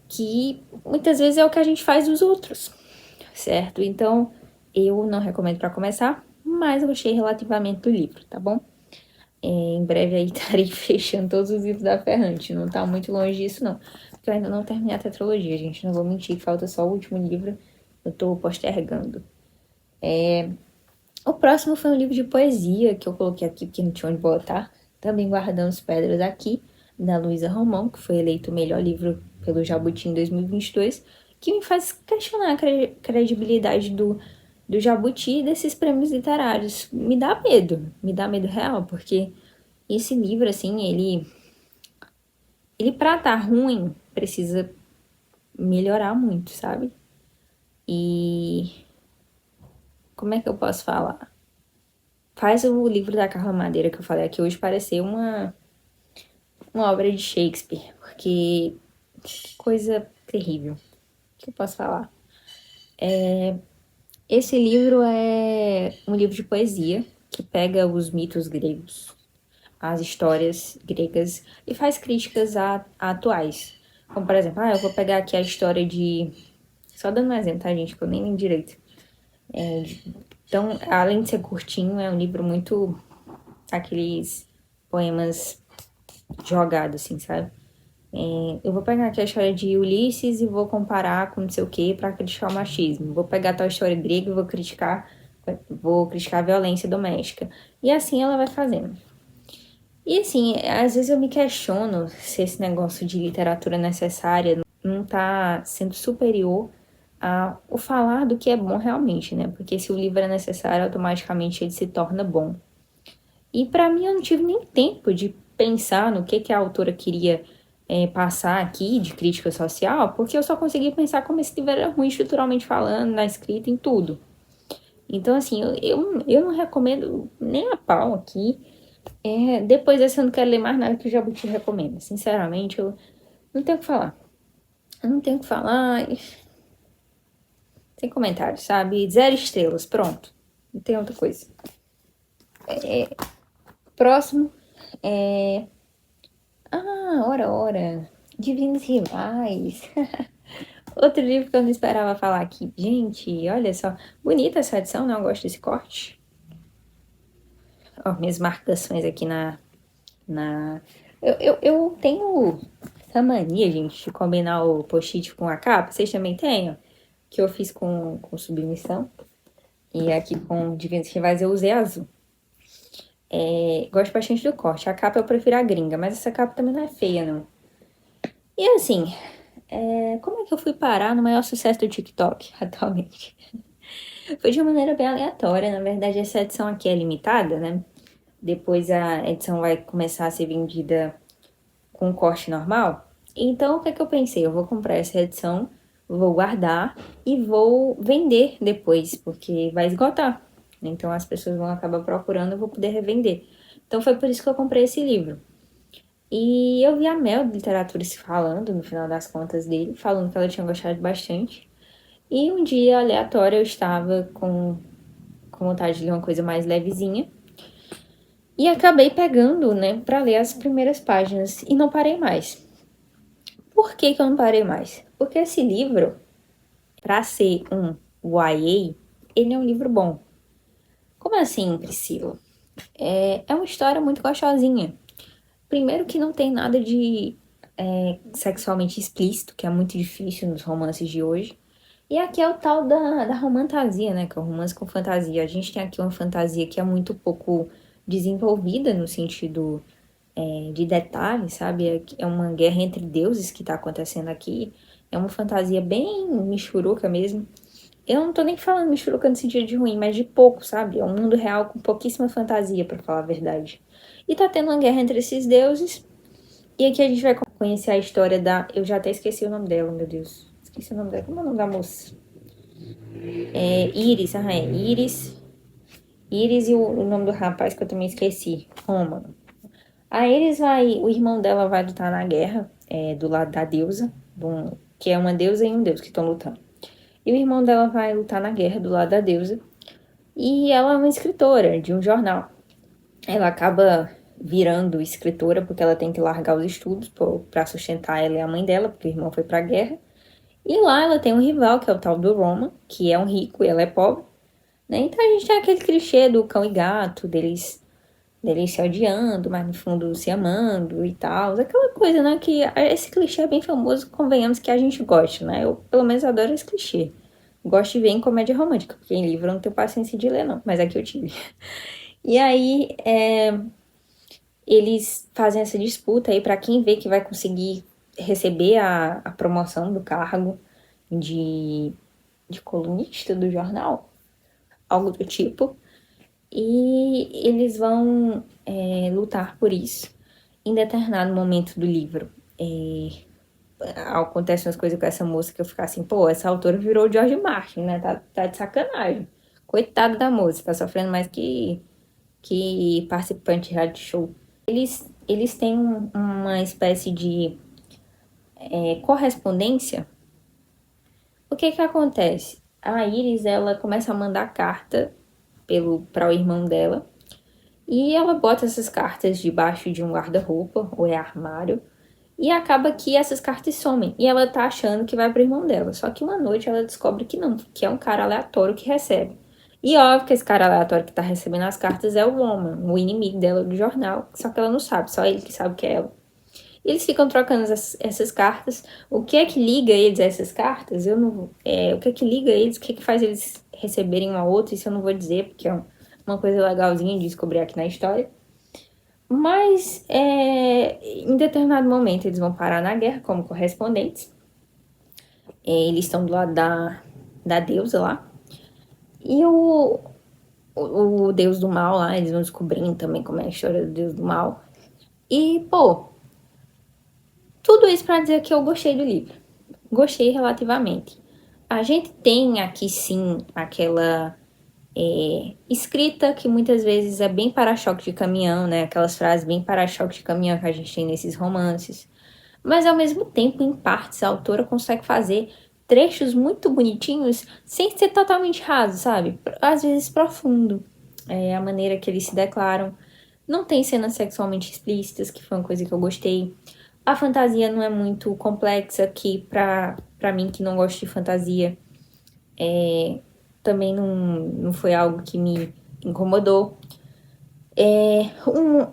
que muitas vezes é o que a gente faz dos outros, certo? Então, eu não recomendo para começar, mas eu gostei relativamente do livro, tá bom? Em breve aí estarei fechando todos os livros da Ferrante. Não tá muito longe disso, não. Porque eu ainda não terminei a tetralogia, gente. Não vou mentir, falta só o último livro. Eu tô postergando. O próximo foi um livro de poesia que eu coloquei aqui porque não tinha onde botar. Também Guardamos Pedras aqui, da Luísa Romão, que foi eleito o melhor livro pelo Jabuti em 2022, que me faz questionar a credibilidade do Jabuti e desses prêmios literários. Me dá medo real, porque esse livro, assim, ele pra tá ruim, precisa melhorar muito, sabe? E como é que eu posso falar? Faz o livro da Carla Madeira que eu falei aqui hoje parecer uma obra de Shakespeare, porque que coisa terrível. O que eu posso falar? Esse livro é um livro de poesia que pega os mitos gregos, as histórias gregas e faz críticas a atuais. Como, por exemplo, eu vou pegar aqui a história de... Só dando um exemplo, tá, gente? Que eu nem lembro direito. Então, além de ser curtinho, é um livro muito... Aqueles poemas jogados, assim, sabe? Eu vou pegar aqui a história de Ulisses e vou comparar com não sei o que pra criticar o machismo. Vou pegar tal história grega e vou criticar a violência doméstica. E assim ela vai fazendo. E assim, às vezes eu me questiono se esse negócio de literatura necessária não tá sendo superior ao falar do que é bom realmente, né? Porque se o livro é necessário, automaticamente ele se torna bom. E pra mim eu não tive nem tempo de pensar no que a autora queria passar aqui de crítica social, porque eu só consegui pensar como esse livro era ruim estruturalmente falando, na escrita, em tudo. Então, assim, eu não recomendo nem a pau aqui. Depois dessa eu não quero ler mais nada que o Jabuti recomenda. Sinceramente, eu não tenho o que falar. Eu não tenho o que falar. Sem comentários, sabe? 0 estrelas, pronto. Não tem outra coisa. Próximo Ora, Divinos Rivais. Outro livro que eu não esperava falar aqui. Gente, olha só. Bonita essa edição, não? Eu gosto desse corte. Ó, minhas marcações aqui na... Eu tenho essa mania, gente, de combinar o post-it com a capa. Vocês também têm, ó? Que eu fiz com submissão. E aqui com Divinos Rivais eu usei azul. Gosto bastante do corte. A capa eu prefiro a gringa, mas essa capa também não é feia, não. E assim, como é que eu fui parar no maior sucesso do TikTok atualmente? Foi de uma maneira bem aleatória. Na verdade, essa edição aqui é limitada, né? Depois a edição vai começar a ser vendida com corte normal. Então, o que é que eu pensei? Eu vou comprar essa edição, vou guardar e vou vender depois, porque vai esgotar. Então, as pessoas vão acabar procurando, eu vou poder revender. Então, foi por isso que eu comprei esse livro. E eu vi a Mel de Literatura se falando, no final das contas dele, falando que ela tinha gostado bastante. E um dia, aleatório, eu estava com vontade de ler uma coisa mais levezinha. E acabei pegando, né, pra ler as primeiras páginas e não parei mais. Por que que eu não parei mais? Porque esse livro, pra ser um YA, ele é um livro bom. Como assim, Priscila? É uma história muito gostosinha. Primeiro que não tem nada de sexualmente explícito, que é muito difícil nos romances de hoje. E aqui é o tal da romantasia, né? Que é o romance com fantasia. A gente tem aqui uma fantasia que é muito pouco desenvolvida no sentido de detalhes, sabe? É uma guerra entre deuses que tá acontecendo aqui. É uma fantasia bem michuruca mesmo. Eu não tô nem falando michuruca no sentido de ruim, mas de pouco, sabe? É um mundo real com pouquíssima fantasia, pra falar a verdade. E tá tendo uma guerra entre esses deuses. E aqui a gente vai conhecer a história da... Eu já até esqueci o nome dela, meu Deus. Esqueci o nome dela. Como é o nome da moça? Iris, Iris. Iris e o nome do rapaz que eu também esqueci. Rômulo. A Iris vai... O irmão dela vai lutar na guerra, do lado da deusa. Que é uma deusa e um deus que estão lutando. E o irmão dela vai lutar na guerra do lado da deusa. E ela é uma escritora de um jornal. Ela acaba virando escritora porque ela tem que largar os estudos para sustentar ela e a mãe dela, porque o irmão foi pra guerra. E lá ela tem um rival, que é o tal do Roman, que é um rico e ela é pobre, né? Então a gente tem aquele clichê do cão e gato, deles se odiando, mas no fundo se amando e tal. Aquela coisa, né? Que esse clichê é bem famoso, convenhamos que a gente gosta, né? Eu, pelo menos, adoro esse clichê. Gosto de ver em comédia romântica, porque em livro eu não tenho paciência de ler, não. Mas aqui eu tive. E aí, eles fazem essa disputa aí para quem vê que vai conseguir receber a promoção do cargo de colunista do jornal, algo do tipo. E eles vão lutar por isso. Em determinado momento do livro, acontecem umas coisas com essa moça que eu fico assim, pô, essa autora virou George Martin, né? Tá de sacanagem. Coitado da moça, tá sofrendo mais que participante de reality show. Eles têm uma espécie de correspondência. O que que acontece? A Iris, ela começa a mandar carta para o irmão dela. E ela bota essas cartas debaixo de um guarda-roupa, ou é armário. E acaba que essas cartas somem. E ela tá achando que vai pro irmão dela. Só que uma noite ela descobre que não, que é um cara aleatório que recebe. E óbvio que esse cara aleatório que tá recebendo as cartas é o Roman, o inimigo dela do jornal. Só que ela não sabe, só ele que sabe que é ela. E eles ficam trocando essas cartas. O que é que liga eles a essas cartas? Eu não. O que é que liga eles? O que é que faz eles receberem uma outra? Isso eu não vou dizer, porque é uma coisa legalzinha de descobrir aqui na história. Mas em determinado momento eles vão parar na guerra como correspondentes. Eles estão do lado da deusa lá. E o deus do mal lá, eles vão descobrindo também como é a história do deus do mal. E, pô, tudo isso pra dizer que eu gostei do livro. Gostei relativamente. A gente tem aqui sim aquela escrita que muitas vezes é bem para-choque de caminhão, né? Aquelas frases bem para-choque de caminhão que a gente tem nesses romances. Mas ao mesmo tempo, em partes, a autora consegue fazer trechos muito bonitinhos sem ser totalmente raso, sabe? Às vezes profundo. A maneira que eles se declaram. Não tem cenas sexualmente explícitas, que foi uma coisa que eu gostei. A fantasia não é muito complexa, que pra mim que não gosto de fantasia, também não foi algo que me incomodou.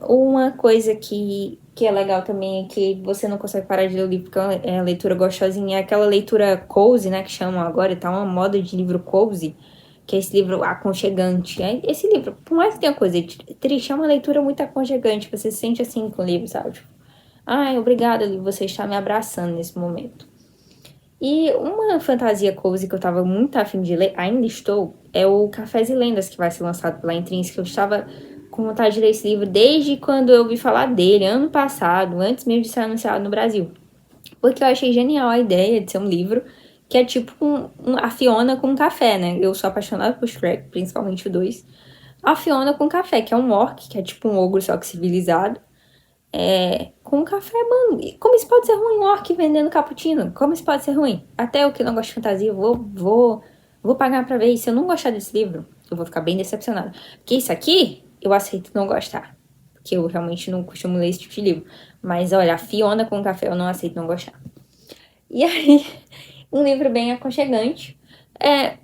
Uma coisa que é legal também é que você não consegue parar de ler o livro porque é uma leitura gostosinha. É aquela leitura cozy, né, que chamam agora, tá uma moda de livro cozy, que é esse livro aconchegante. Esse livro, por mais que tenha coisa triste, é uma leitura muito aconchegante. Você se sente assim com o livro, sabe? Tipo, ai, obrigada, livro, você está me abraçando nesse momento. E uma fantasia cozy que eu tava muito afim de ler, ainda estou, é o Cafés e Lendas, que vai ser lançado pela Intrínseca. Eu estava com vontade de ler esse livro desde quando eu ouvi falar dele, ano passado, antes mesmo de ser anunciado no Brasil. Porque eu achei genial a ideia de ser um livro que é tipo a Fiona com café, né? Eu sou apaixonada por Shrek, principalmente o 2. A Fiona com café, que é um orc, que é tipo um ogro só que civilizado. Com café, mano. Como isso pode ser ruim? Um orc vendendo cappuccino? Como isso pode ser ruim? Até eu que não gosto de fantasia, eu vou pagar pra ver. E se eu não gostar desse livro, eu vou ficar bem decepcionada. Porque isso aqui, eu aceito não gostar. Porque eu realmente não costumo ler esse tipo de livro. Mas olha, a Fiona com café eu não aceito não gostar. E aí, um livro bem aconchegante.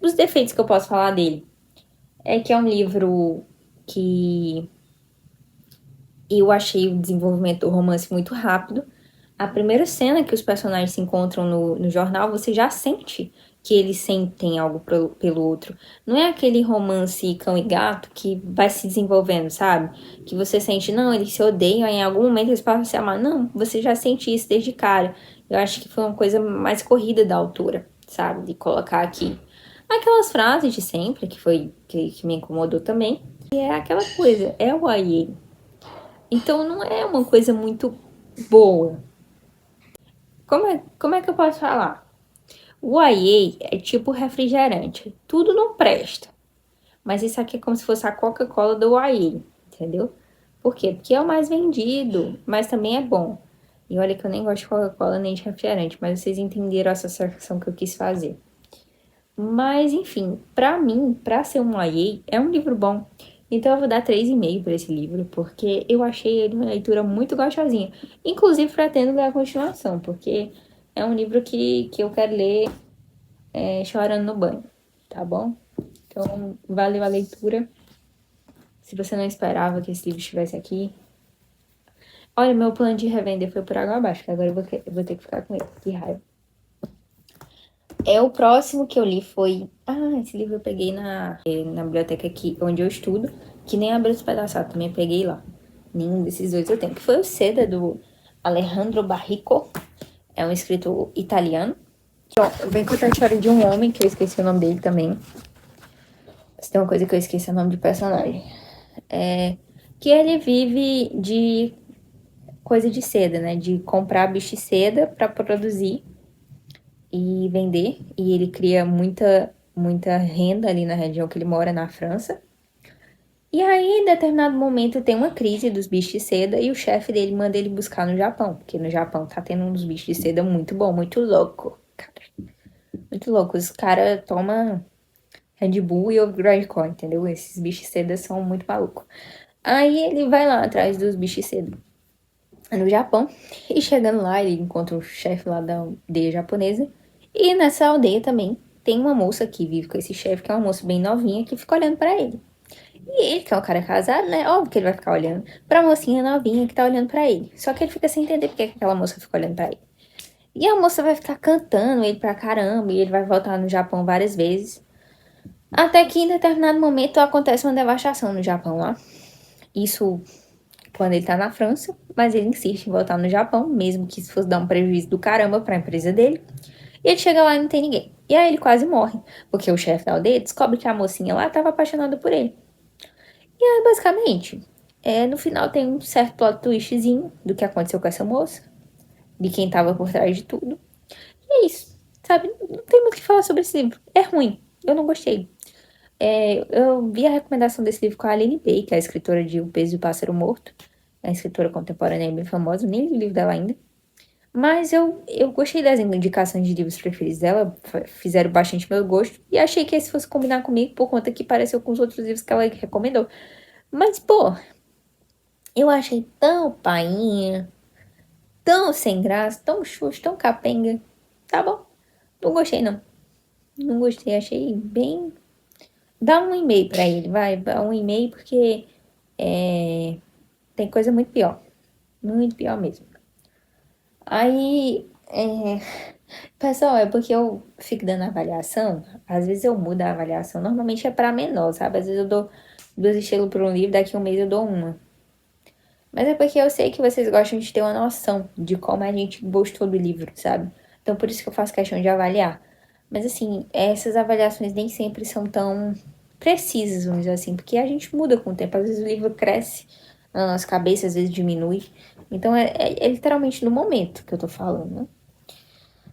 Os defeitos que eu posso falar dele é que é um livro que eu achei o desenvolvimento do romance muito rápido. A primeira cena que os personagens se encontram no jornal, você já sente que eles sentem algo pelo outro. Não é aquele romance cão e gato que vai se desenvolvendo, sabe? Que você sente, não, eles se odeiam, em algum momento eles passam a se amar. Não, você já sente isso desde cara. Eu acho que foi uma coisa mais corrida da autora, sabe? De colocar aqui aquelas frases de sempre, que me incomodou também. E é aquela coisa, é o YA. Então não é uma coisa muito boa. Como é que eu posso falar? O YA é tipo refrigerante. Tudo não presta. Mas isso aqui é como se fosse a Coca-Cola do YA, entendeu? Por quê? Porque é o mais vendido, mas também é bom. E olha que eu nem gosto de Coca-Cola nem de refrigerante, mas vocês entenderam a associação que eu quis fazer. Mas, enfim, pra mim, pra ser um YA, é um livro bom. Então eu vou dar 3,5 para esse livro, porque eu achei ele uma leitura muito gostosinha. Inclusive, pretendo ler a continuação, porque é um livro que eu quero ler chorando no banho, tá bom? Então, valeu a leitura. Se você não esperava que esse livro estivesse aqui. Olha, meu plano de revender foi por água abaixo, que agora eu vou ter que ficar com ele. Que raiva. O próximo que eu li foi... esse livro eu peguei na biblioteca aqui, onde eu estudo, que nem abriu despedaçado, também peguei lá. Nenhum desses dois eu tenho, que foi o Seda, do Alejandro Barrico. É um escritor italiano. Bom, eu venho contar a história de um homem, que eu esqueci o nome dele também. Se tem uma coisa que eu esqueci, é o nome de personagem. Que ele vive de coisa de seda, né? De comprar bicho de seda pra produzir e vender. E ele cria muita renda ali na região que ele mora, na França. E aí, em determinado momento, tem uma crise dos bichos de seda e o chefe dele manda ele buscar no Japão. Porque no Japão tá tendo uns bichos de seda muito bom, muito louco. Cara, muito louco. Os caras tomam Red Bull e o Grindcore, entendeu? Esses bichos de seda são muito malucos. Aí ele vai lá atrás dos bichos de seda no Japão. E chegando lá, ele encontra o chefe lá da aldeia japonesa. E nessa aldeia também tem uma moça que vive com esse chefe, que é uma moça bem novinha, que fica olhando pra ele. E ele, que é um cara casado, né? Óbvio que ele vai ficar olhando pra mocinha novinha que tá olhando pra ele. Só que ele fica sem entender porque que aquela moça fica olhando pra ele. E a moça vai ficar cantando ele pra caramba. E ele vai voltar no Japão várias vezes. Até que em determinado momento acontece uma devastação no Japão lá. Isso quando ele tá na França. Mas ele insiste em voltar no Japão. Mesmo que isso fosse dar um prejuízo do caramba pra empresa dele. E ele chega lá e não tem ninguém. E aí ele quase morre. Porque o chefe da aldeia descobre que a mocinha lá tava apaixonada por ele. E aí, basicamente, no final tem um certo plot twistzinho do que aconteceu com essa moça, de quem tava por trás de tudo. E é isso, sabe? Não tem muito o que falar sobre esse livro. É ruim, eu não gostei. Eu vi a recomendação desse livro com a Aline Bay, que é a escritora de O Peso do Pássaro Morto. É uma escritora contemporânea bem famosa, nem li o livro dela ainda. Mas eu gostei das indicações de livros preferidos dela, fizeram bastante meu gosto. E achei que esse fosse combinar comigo por conta que pareceu com os outros livros que ela recomendou. Mas, pô, Eu achei tão painha, tão sem graça, tão xuxa, tão capenga. Tá bom, não gostei não. Não gostei, achei bem... Dá um e-mail pra ele, vai, dá um e-mail porque tem coisa muito pior. Muito pior mesmo. Aí, pessoal, é porque eu fico dando avaliação, às vezes eu mudo a avaliação, normalmente é pra menor, sabe? Às vezes eu dou 2 estrelas por um livro, daqui a um mês eu dou uma. Mas é porque eu sei que vocês gostam de ter uma noção de como a gente gostou do livro, sabe? Então por isso que eu faço questão de avaliar. Mas assim, essas avaliações nem sempre são tão precisas, vamos dizer assim, porque a gente muda com o tempo. Às vezes o livro cresce na nossa cabeça, às vezes diminui. Então é literalmente no momento que eu tô falando, né?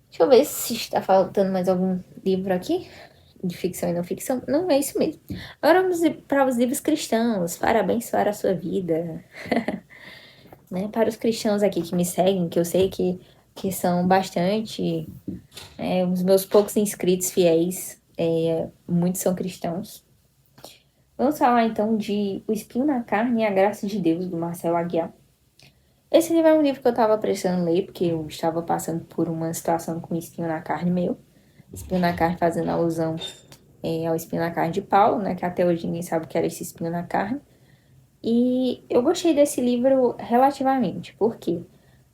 Deixa eu ver se está faltando mais algum livro aqui, de ficção e não ficção. Não, é isso mesmo. Agora vamos para os livros cristãos, para abençoar a sua vida. Né? Para os cristãos aqui que me seguem, que eu sei que são bastante, os meus poucos inscritos fiéis, muitos são cristãos. Vamos falar então de O Espinho na Carne e a Graça de Deus, do Marcelo Aguiar. Esse livro é um livro que eu estava precisando ler, porque eu estava passando por uma situação com espinho na carne meu. Espinho na carne fazendo alusão ao espinho na carne de Paulo, né? Que até hoje ninguém sabe o que era esse espinho na carne. E eu gostei desse livro relativamente. Por quê?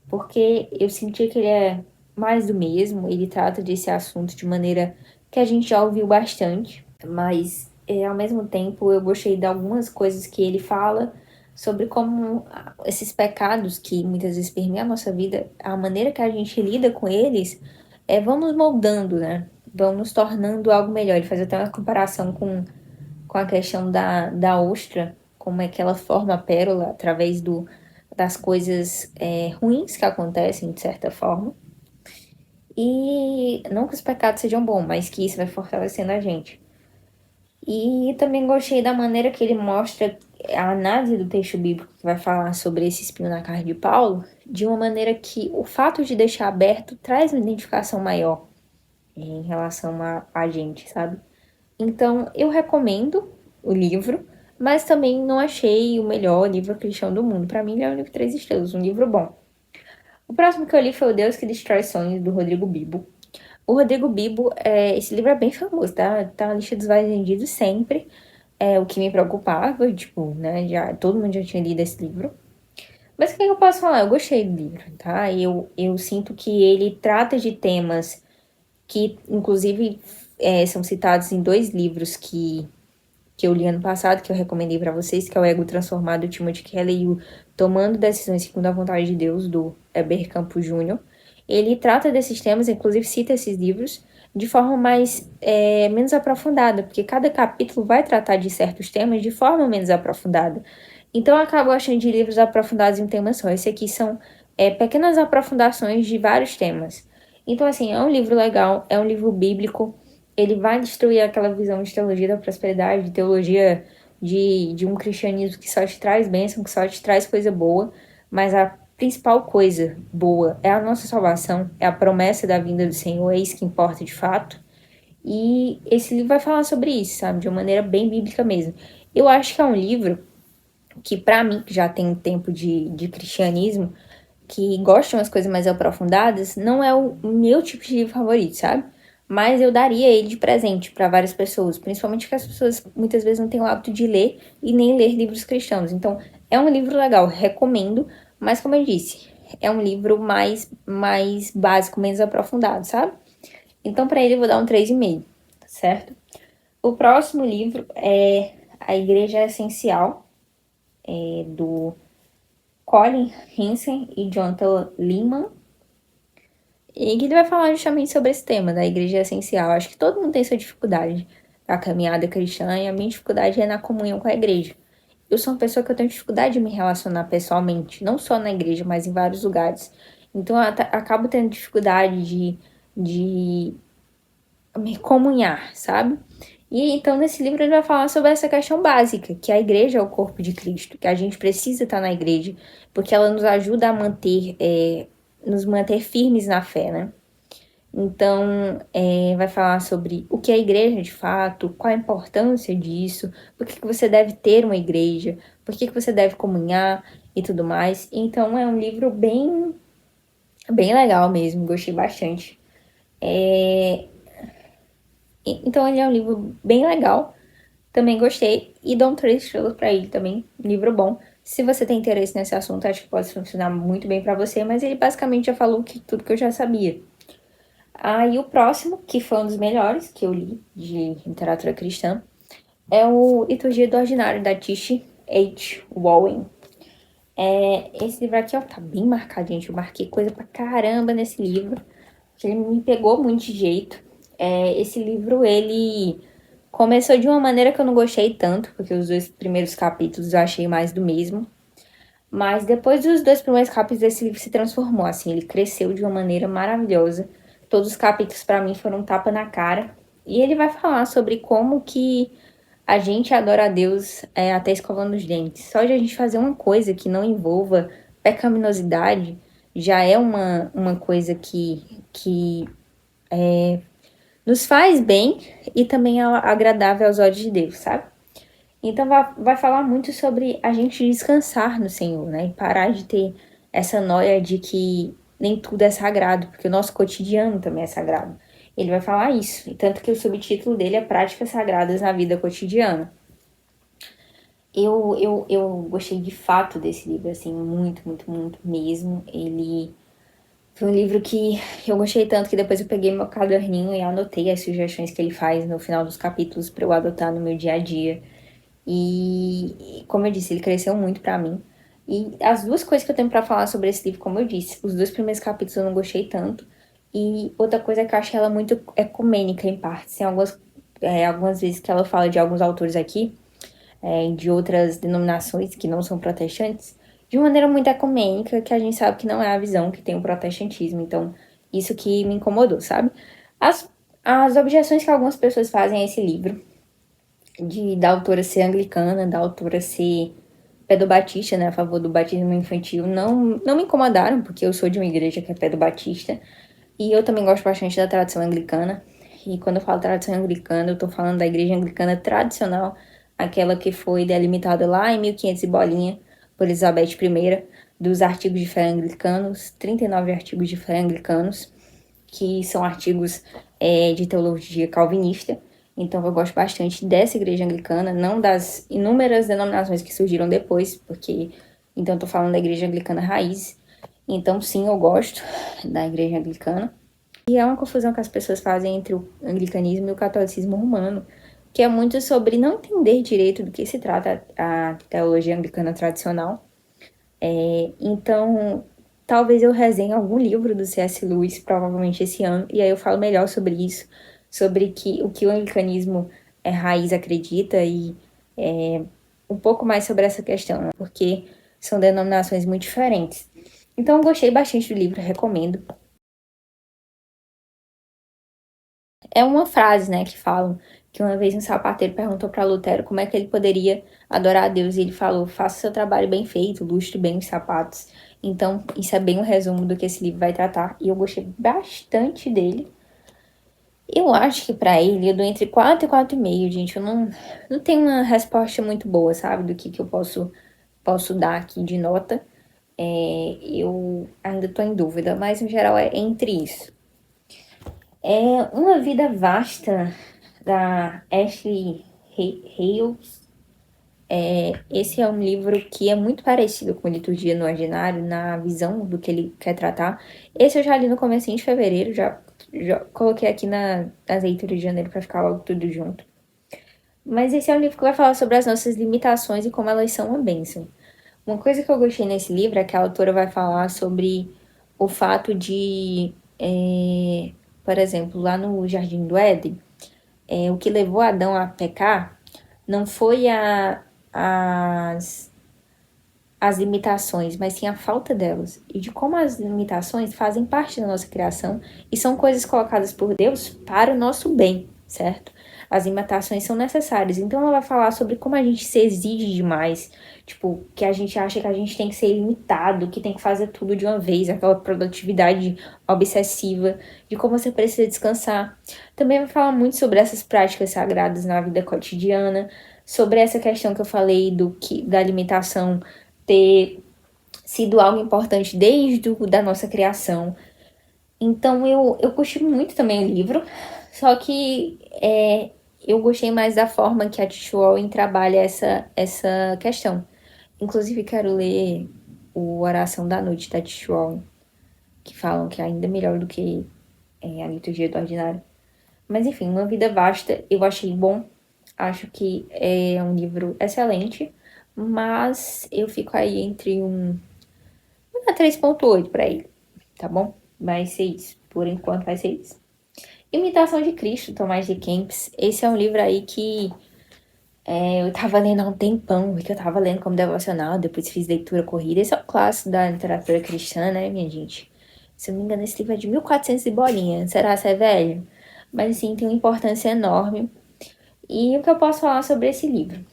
Porque eu senti que ele é mais do mesmo, ele trata desse assunto de maneira que a gente já ouviu bastante, mas ao mesmo tempo eu gostei de algumas coisas que ele fala sobre como esses pecados que muitas vezes permeiam a nossa vida, a maneira que a gente lida com eles, vão nos moldando, né? Vão nos tornando algo melhor. Ele faz até uma comparação com a questão da ostra, como é que ela forma a pérola através das coisas ruins que acontecem, de certa forma. E não que os pecados sejam bons, mas que isso vai fortalecendo a gente. E também gostei da maneira que ele mostra a análise do texto bíblico que vai falar sobre esse espinho na carne de Paulo, de uma maneira que o fato de deixar aberto traz uma identificação maior em relação a gente, sabe? Então, eu recomendo o livro, mas também não achei o melhor livro cristão do mundo. Para mim, ele é um livro 3 estrelas, um livro bom. O próximo que eu li foi O Deus que Destrói Sonhos, do Rodrigo Bibo. O Rodrigo Bibo, esse livro é bem famoso, tá? Tá na lista dos mais vendidos sempre. O que me preocupava, tipo, né? Todo mundo já tinha lido esse livro. Mas o que eu posso falar? Eu gostei do livro, tá? Eu sinto que ele trata de temas que, inclusive, são citados em 2 livros que eu li ano passado, que eu recomendei para vocês, que é o Ego Transformado, do Timothy Keller, e o Tomando Decisões Segundo a Vontade de Deus, do Heber Campos Júnior. Ele trata desses temas, inclusive cita esses livros, de forma menos aprofundada, porque cada capítulo vai tratar de certos temas de forma menos aprofundada. Então eu acabo achando de livros aprofundados em temas só. Esse aqui são pequenas aprofundações de vários temas. Então, assim, é um livro legal, é um livro bíblico, ele vai destruir aquela visão de teologia da prosperidade, de teologia de um cristianismo que só te traz bênção, que só te traz coisa boa, mas a principal coisa boa é a nossa salvação, é a promessa da vinda do Senhor, é isso que importa de fato. E esse livro vai falar sobre isso, sabe, de uma maneira bem bíblica mesmo. Eu acho que é um livro que, para mim, que já tem tempo de cristianismo, que gostam das coisas mais aprofundadas, não é o meu tipo de livro favorito, sabe? Mas eu daria ele de presente para várias pessoas, principalmente porque as pessoas muitas vezes não têm o hábito de ler e nem ler livros cristãos. Então, é um livro legal, recomendo, mas como eu disse, é um livro mais básico, menos aprofundado, sabe? Então, para ele eu vou dar um 3,5, certo? O próximo livro é A Igreja Essencial, do Colin Hansen e Jonathan Leeman. E que ele vai falar justamente sobre esse tema da igreja essencial. Acho que todo mundo tem sua dificuldade na caminhada cristã e a minha dificuldade é na comunhão com a igreja. Eu sou uma pessoa que eu tenho dificuldade de me relacionar pessoalmente, não só na igreja, mas em vários lugares. Então eu acabo tendo dificuldade de me comunhar, sabe? E então nesse livro ele vai falar sobre essa questão básica, que a igreja é o corpo de Cristo, que a gente precisa estar na igreja, porque ela nos ajuda a nos manter firmes na fé, né? Então, vai falar sobre o que é a igreja de fato, qual a importância disso, por que você deve ter uma igreja, por que você deve comunhar. e tudo mais. Então é um livro bem legal mesmo, gostei bastante. Então ele é um livro bem legal, também gostei. E dou 3 estrelas pra ele também, livro bom. Se você tem interesse nesse assunto, acho que pode funcionar muito bem pra você, mas ele basicamente já falou tudo que eu já sabia. Aí o próximo, que foi um dos melhores que eu li de literatura cristã, é o Liturgia do Ordinário, da Tish H. Warren. Esse livro aqui, ó, tá bem marcado, gente. Eu marquei coisa pra caramba nesse livro, que ele me pegou muito de jeito. Esse livro, ele começou de uma maneira que eu não gostei tanto, porque os 2 primeiros capítulos eu achei mais do mesmo. Mas depois dos 2 primeiros capítulos, esse livro se transformou, assim, ele cresceu de uma maneira maravilhosa. Todos os capítulos, para mim, foram um tapa na cara. E ele vai falar sobre como que a gente adora a Deus até escovando os dentes. Só de a gente fazer uma coisa que não envolva pecaminosidade já é uma coisa que nos faz bem e também é agradável aos olhos de Deus, sabe? Então vai falar muito sobre a gente descansar no Senhor, né? E parar de ter essa noia de que nem tudo é sagrado, porque o nosso cotidiano também é sagrado. Ele vai falar isso, e tanto que o subtítulo dele é Práticas Sagradas na Vida Cotidiana. Eu gostei de fato desse livro, assim, muito, muito, muito mesmo. Ele foi um livro que eu gostei tanto que depois eu peguei meu caderninho e anotei as sugestões que ele faz no final dos capítulos para eu adotar no meu dia a dia. E como eu disse, ele cresceu muito pra mim. E as 2 coisas que eu tenho pra falar sobre esse livro, como eu disse, os 2 primeiros capítulos eu não gostei tanto. E outra coisa é que eu achei ela muito ecumênica em partes. Tem algumas vezes que ela fala de alguns autores aqui, de outras denominações que não são protestantes, de uma maneira muito ecumênica, que a gente sabe que não é a visão que tem o protestantismo. Então, isso que me incomodou, sabe? As, as objeções que algumas pessoas fazem a esse livro da autora ser anglicana, da autora ser pedobatista, né, a favor do batismo infantil, não me incomodaram, porque eu sou de uma igreja que é pedobatista, e eu também gosto bastante da tradição anglicana, e quando eu falo tradição anglicana, eu tô falando da igreja anglicana tradicional, aquela que foi delimitada lá em 1500 e bolinha, por Elizabeth I, dos artigos de fé anglicanos, 39 artigos de fé anglicanos, que são artigos de teologia calvinista. Então eu gosto bastante dessa igreja anglicana, não das inúmeras denominações que surgiram depois, porque então eu tô falando da igreja anglicana raiz. Então sim, eu gosto da igreja anglicana. E é uma confusão que as pessoas fazem entre o anglicanismo e o catolicismo romano, que é muito sobre não entender direito do que se trata a teologia anglicana tradicional. Então, talvez eu resenhe algum livro do C.S. Lewis, provavelmente esse ano, e aí eu falo melhor sobre isso, sobre o que o anglicanismo raiz acredita e um pouco mais sobre essa questão, né? Porque são denominações muito diferentes. Então, eu gostei bastante do livro, recomendo. É uma frase, né, que falam que uma vez um sapateiro perguntou para Lutero como é que ele poderia adorar a Deus e ele falou: faça seu trabalho bem feito, lustre bem os sapatos. Então, isso é bem um resumo do que esse livro vai tratar e eu gostei bastante dele. Eu acho que para ele eu dou entre 4 e 4,5, gente. Eu não tenho uma resposta muito boa, sabe, do que eu posso dar aqui de nota. Eu ainda tô em dúvida, mas no geral é entre isso. É Uma Vida Vasta, da Ashley Hales. Esse é um livro que é muito parecido com Liturgia no Ordinário, na visão do que ele quer tratar. Esse eu já li no comecinho de fevereiro, já coloquei aqui nas leituras de janeiro para ficar logo tudo junto. Mas esse é um livro que vai falar sobre as nossas limitações e como elas são uma bênção. Uma coisa que eu gostei nesse livro é que a autora vai falar sobre o fato de, por exemplo, lá no Jardim do Éden, o que levou Adão a pecar não foi as limitações, mas sim a falta delas. E de como as limitações fazem parte da nossa criação e são coisas colocadas por Deus para o nosso bem, certo? As limitações são necessárias. Então ela vai falar sobre como a gente se exige demais, tipo, que a gente acha que a gente tem que ser limitado, que tem que fazer tudo de uma vez, aquela produtividade obsessiva, de como você precisa descansar. Também vai falar muito sobre essas práticas sagradas na vida cotidiana, sobre essa questão que eu falei da limitação ter sido algo importante desde da nossa criação. Então eu curti muito também o livro, só que eu gostei mais da forma que a Titi Owen trabalha essa questão. Inclusive quero ler o Oração da Noite da Titi Owen, que falam que é ainda melhor do que a liturgia do ordinário. Mas enfim, Uma Vida Vasta eu achei bom. Acho que é um livro excelente, mas eu fico aí entre uma 3,8 para ele, tá bom? Vai ser isso. Por enquanto vai ser isso. Imitação de Cristo, Tomás de Kempis. Esse é um livro aí que eu tava lendo há um tempão, que eu tava lendo como devocional, depois fiz leitura corrida. Esse é um clássico da literatura cristã, né, minha gente? Se eu não me engano, esse livro é de 1400 e bolinha. Será que é velho? Mas, sim, tem uma importância enorme. E o que eu posso falar sobre esse livro?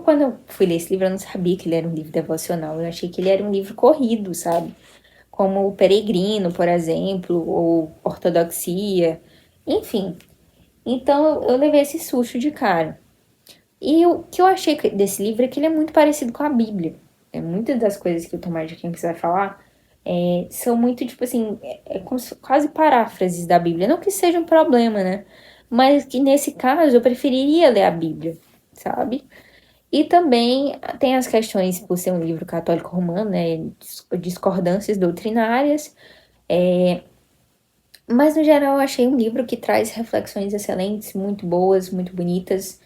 Quando eu fui ler esse livro, eu não sabia que ele era um livro devocional. Eu achei que ele era um livro corrido, sabe? Como o Peregrino, por exemplo, ou Ortodoxia, enfim. Então eu levei esse susto de cara. E o que eu achei desse livro é que ele é muito parecido com a Bíblia. Muitas das coisas que o Tomás de Kempis vai falar são muito, tipo assim, quase paráfrases da Bíblia. Não que seja um problema, né? Mas que nesse caso eu preferiria ler a Bíblia, sabe? E também tem as questões, por ser um livro católico romano, né? Discordâncias doutrinárias. Mas no geral eu achei um livro que traz reflexões excelentes, muito boas, muito bonitas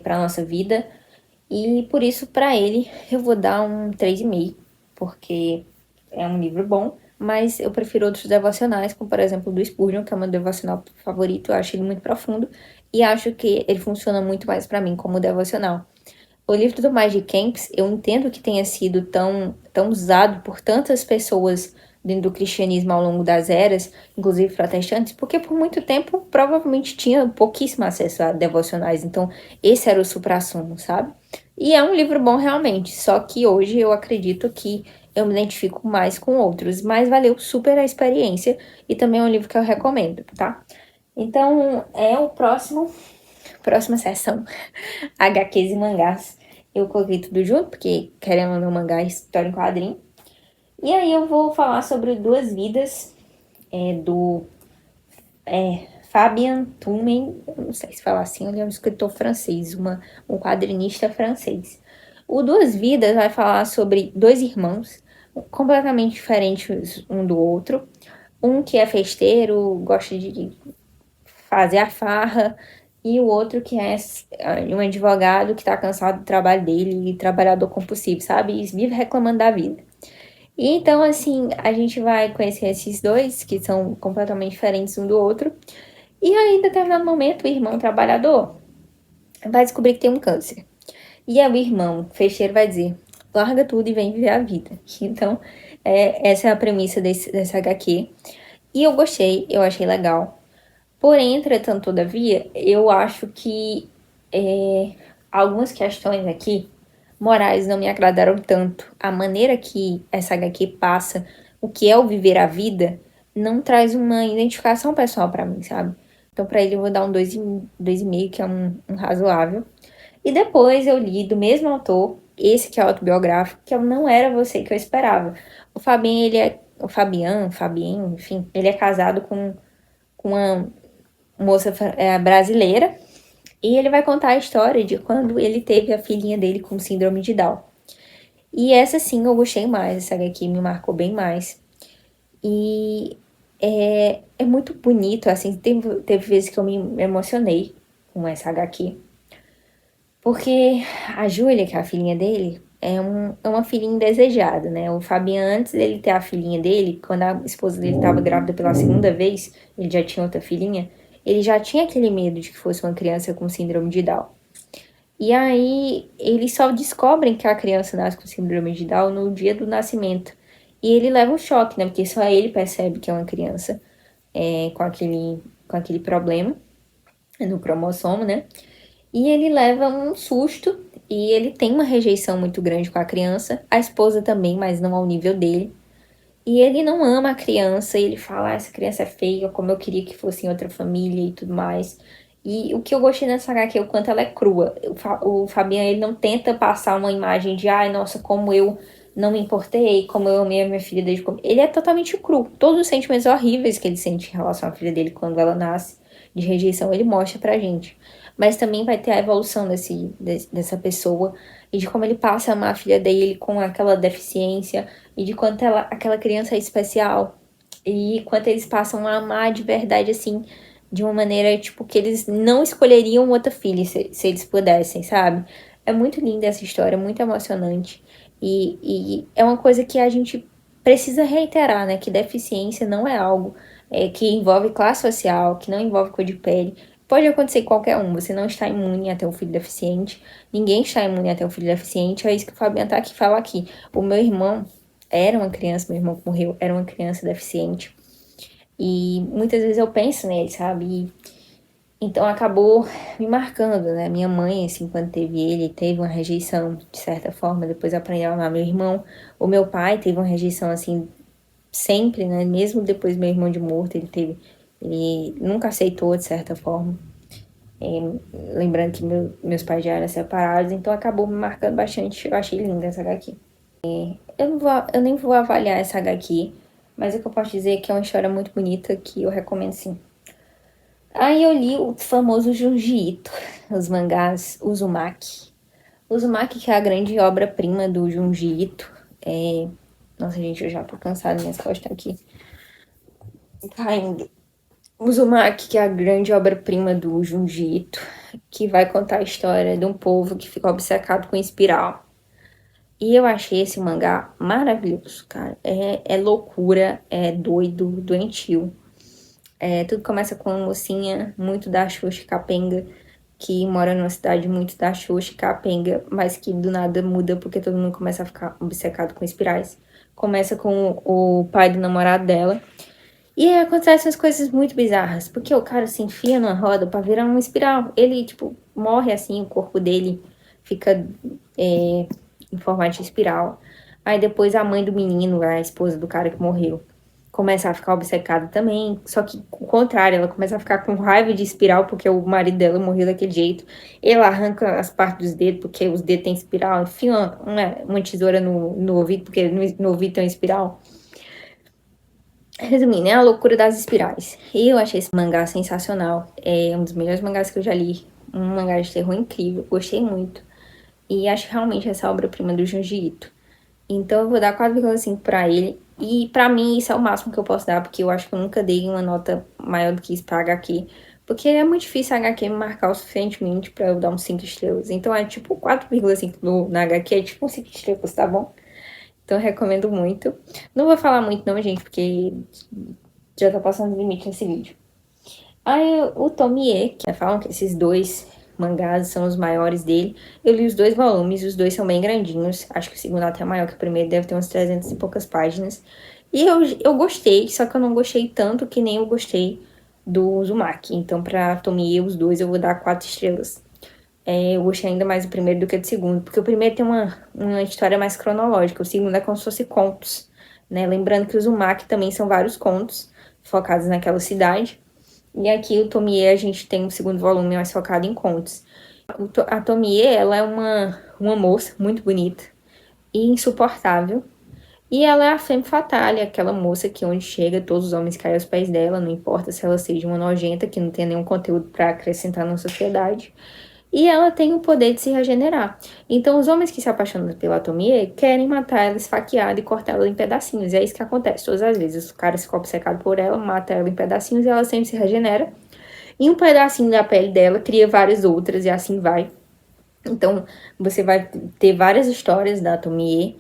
para a nossa vida. E por isso, para ele, eu vou dar um 3,5, porque é um livro bom, mas eu prefiro outros devocionais, como por exemplo o do Spurgeon, que é o meu devocional favorito. Eu acho ele muito profundo e acho que ele funciona muito mais para mim como devocional. O livro do Mais de Kempis, eu entendo que tenha sido tão usado por tantas pessoas dentro do cristianismo ao longo das eras, inclusive protestantes, porque por muito tempo provavelmente tinha pouquíssimo acesso a devocionais, então esse era o suprassumo, sabe? E é um livro bom realmente, só que hoje eu acredito que eu me identifico mais com outros, mas valeu super a experiência e também é um livro que eu recomendo, tá? Então, próxima sessão, HQs e mangás. Eu coloquei tudo junto, porque querendo ou não, mangá é história em quadrinho. E aí eu vou falar sobre Duas Vidas, do Fabian Tumen, eu não sei se falar assim, ele é um escritor francês, um quadrinista francês. O Duas Vidas vai falar sobre dois irmãos, completamente diferentes um do outro. Um que é festeiro, gosta de fazer a farra, e o outro que é um advogado que tá cansado do trabalho dele, e trabalhador compulsivo, sabe? E vive reclamando da vida. E então, assim, a gente vai conhecer esses dois, que são completamente diferentes um do outro. E aí, em determinado momento, o irmão trabalhador vai descobrir que tem um câncer. E aí o irmão festeiro vai dizer, larga tudo e vem viver a vida. Então, essa é a premissa dessa HQ. E eu gostei, eu achei legal. Porém, entretanto, todavia, eu acho que algumas questões aqui morais não me agradaram tanto. A maneira que essa HQ passa o que é o viver a vida não traz uma identificação pessoal pra mim, sabe? Então, pra ele, eu vou dar um 2,5, que é um razoável. E depois eu li do mesmo autor, esse que é autobiográfico, que eu não era você que eu esperava. O Fabien, Fabien, enfim, ele é casado com uma moça brasileira, e ele vai contar a história de quando ele teve a filhinha dele com síndrome de Down. E essa sim eu gostei mais, essa HQ me marcou bem mais. E é muito bonito, assim, teve vezes que eu me emocionei com essa HQ. Porque a Júlia, que é a filhinha dele, é uma filhinha indesejada, né? O Fabian, antes dele ter a filhinha dele, quando a esposa dele estava grávida pela segunda vez, ele já tinha outra filhinha, ele já tinha aquele medo de que fosse uma criança com síndrome de Down. E aí, eles só descobrem que a criança nasce com síndrome de Down no dia do nascimento. E ele leva um choque, né? Porque só ele percebe que é uma criança com aquele problema no cromossomo, né? E ele leva um susto e ele tem uma rejeição muito grande com a criança. A esposa também, mas não ao nível dele. E ele não ama a criança, ele fala, essa criança é feia, como eu queria que fosse em outra família e tudo mais. E o que eu gostei nessa HQ é o quanto ela é crua. O Fabian, ele não tenta passar uma imagem de, ai, nossa, como eu não me importei, como eu amei a minha filha desde o começo. Ele é totalmente cru. Todos os sentimentos horríveis que ele sente em relação à filha dele quando ela nasce, de rejeição, ele mostra pra gente. Mas também vai ter a evolução dessa pessoa e de como ele passa a amar a filha dele com aquela deficiência e de quanto aquela criança é especial e quanto eles passam a amar de verdade, assim, de uma maneira, tipo, que eles não escolheriam outra filha se eles pudessem, sabe? É muito linda essa história, muito emocionante. E é uma coisa que a gente precisa reiterar, né? Que deficiência não é algo que envolve classe social, que não envolve cor de pele. Pode acontecer em qualquer um, você não está imune a ter um filho deficiente, ninguém está imune a ter um filho deficiente, é isso que o Fabiano tá aqui fala aqui. O meu irmão era uma criança, meu irmão que morreu, era uma criança deficiente. E muitas vezes eu penso nele, sabe? Então acabou me marcando, né? Minha mãe, assim, quando teve ele, teve uma rejeição, de certa forma, depois aprendeu a amar meu irmão. O meu pai teve uma rejeição, assim, sempre, né? Mesmo depois do meu irmão de morto, ele nunca aceitou, de certa forma. Lembrando que meus pais já eram separados, então acabou me marcando bastante. Eu achei linda essa HQ. Eu nem vou avaliar essa HQ, mas o que eu posso dizer é que é uma história muito bonita que eu recomendo sim. Aí eu li o famoso Junji Ito, os mangás Uzumaki. Uzumaki, que é a grande obra-prima do Junji Ito. Nossa, gente, eu já tô cansada, minhas costas estão aqui caindo. Uzumaki, que é a grande obra-prima do Junji Ito, que vai contar a história de um povo que ficou obcecado com espiral. E eu achei esse mangá maravilhoso, cara. É loucura, é doido, doentio. Tudo começa com uma mocinha muito da Xuxa capenga, que mora numa cidade muito da Xuxa capenga, mas que do nada muda porque todo mundo começa a ficar obcecado com espirais. Começa com o pai do namorado dela. E aí acontecem as coisas muito bizarras, porque o cara se enfia numa roda pra virar uma espiral. Ele, tipo, morre assim, o corpo dele fica em formato de espiral. Aí depois a mãe do menino, a esposa do cara que morreu, começa a ficar obcecada também. Só que, o contrário, ela começa a ficar com raiva de espiral porque o marido dela morreu daquele jeito. Ela arranca as partes dos dedos porque os dedos têm espiral. Enfia uma tesoura no ouvido porque no ouvido tem uma espiral. Resumindo, é a loucura das espirais. E eu achei esse mangá sensacional. É um dos melhores mangás que eu já li. Um mangá de terror incrível. Gostei muito. E acho realmente essa obra-prima do Junji Ito. Então eu vou dar 4,5 pra ele. E pra mim isso é o máximo que eu posso dar, porque eu acho que eu nunca dei uma nota maior do que isso pra HQ. Porque é muito difícil a HQ me marcar o suficientemente pra eu dar uns 5 estrelas. Então é tipo 4,5 na HQ, é tipo uns 5 estrelas, tá bom? Então eu recomendo muito. Não vou falar muito não, gente, porque já tá passando o limite nesse vídeo. Aí o Tomie, que falam que esses dois mangás são os maiores dele. Eu li os dois volumes, os dois são bem grandinhos. Acho que o segundo até é maior que o primeiro, deve ter uns 300 e poucas páginas. E eu gostei, só que eu não gostei tanto que nem eu gostei do Uzumaki. Então, pra Tomie, os dois eu vou dar 4 estrelas. Eu gostei ainda mais do primeiro do que do segundo, porque o primeiro tem uma história mais cronológica, o segundo é como se fosse contos, né? Lembrando que o Uzumaki também são vários contos focados naquela cidade. E aqui o Tomie, a gente tem um segundo volume mais focado em contos. A Tomie, ela é uma moça muito bonita e insuportável. E ela é a femme fatale, aquela moça que onde chega, todos os homens caem aos pés dela, não importa se ela seja uma nojenta, que não tem nenhum conteúdo para acrescentar na sociedade. E ela tem o poder de se regenerar. Então, os homens que se apaixonam pela Tomie querem matar ela esfaqueada e cortar ela em pedacinhos. E é isso que acontece todas as vezes. O cara fica obcecado por ela, mata ela em pedacinhos e ela sempre se regenera. E um pedacinho da pele dela cria várias outras e assim vai. Então, você vai ter várias histórias da Tomie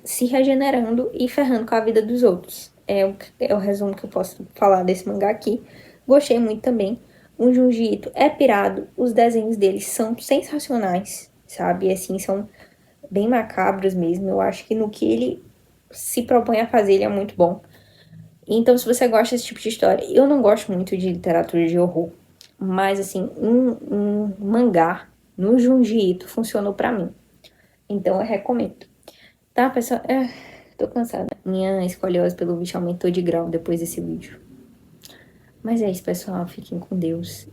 se regenerando e ferrando com a vida dos outros. É o resumo que eu posso falar desse mangá aqui. Gostei muito também. O Junji Ito é pirado, os desenhos dele são sensacionais, sabe? Assim, são bem macabros mesmo. Eu acho que no que ele se propõe a fazer, ele é muito bom. Então, se você gosta desse tipo de história, eu não gosto muito de literatura de horror, mas assim, um mangá no Junji Ito funcionou pra mim. Então, eu recomendo. Tá, pessoal? Tô cansada. Minha escoliose pelo bicho aumentou de grau depois desse vídeo. Mas é isso, pessoal. Fiquem com Deus.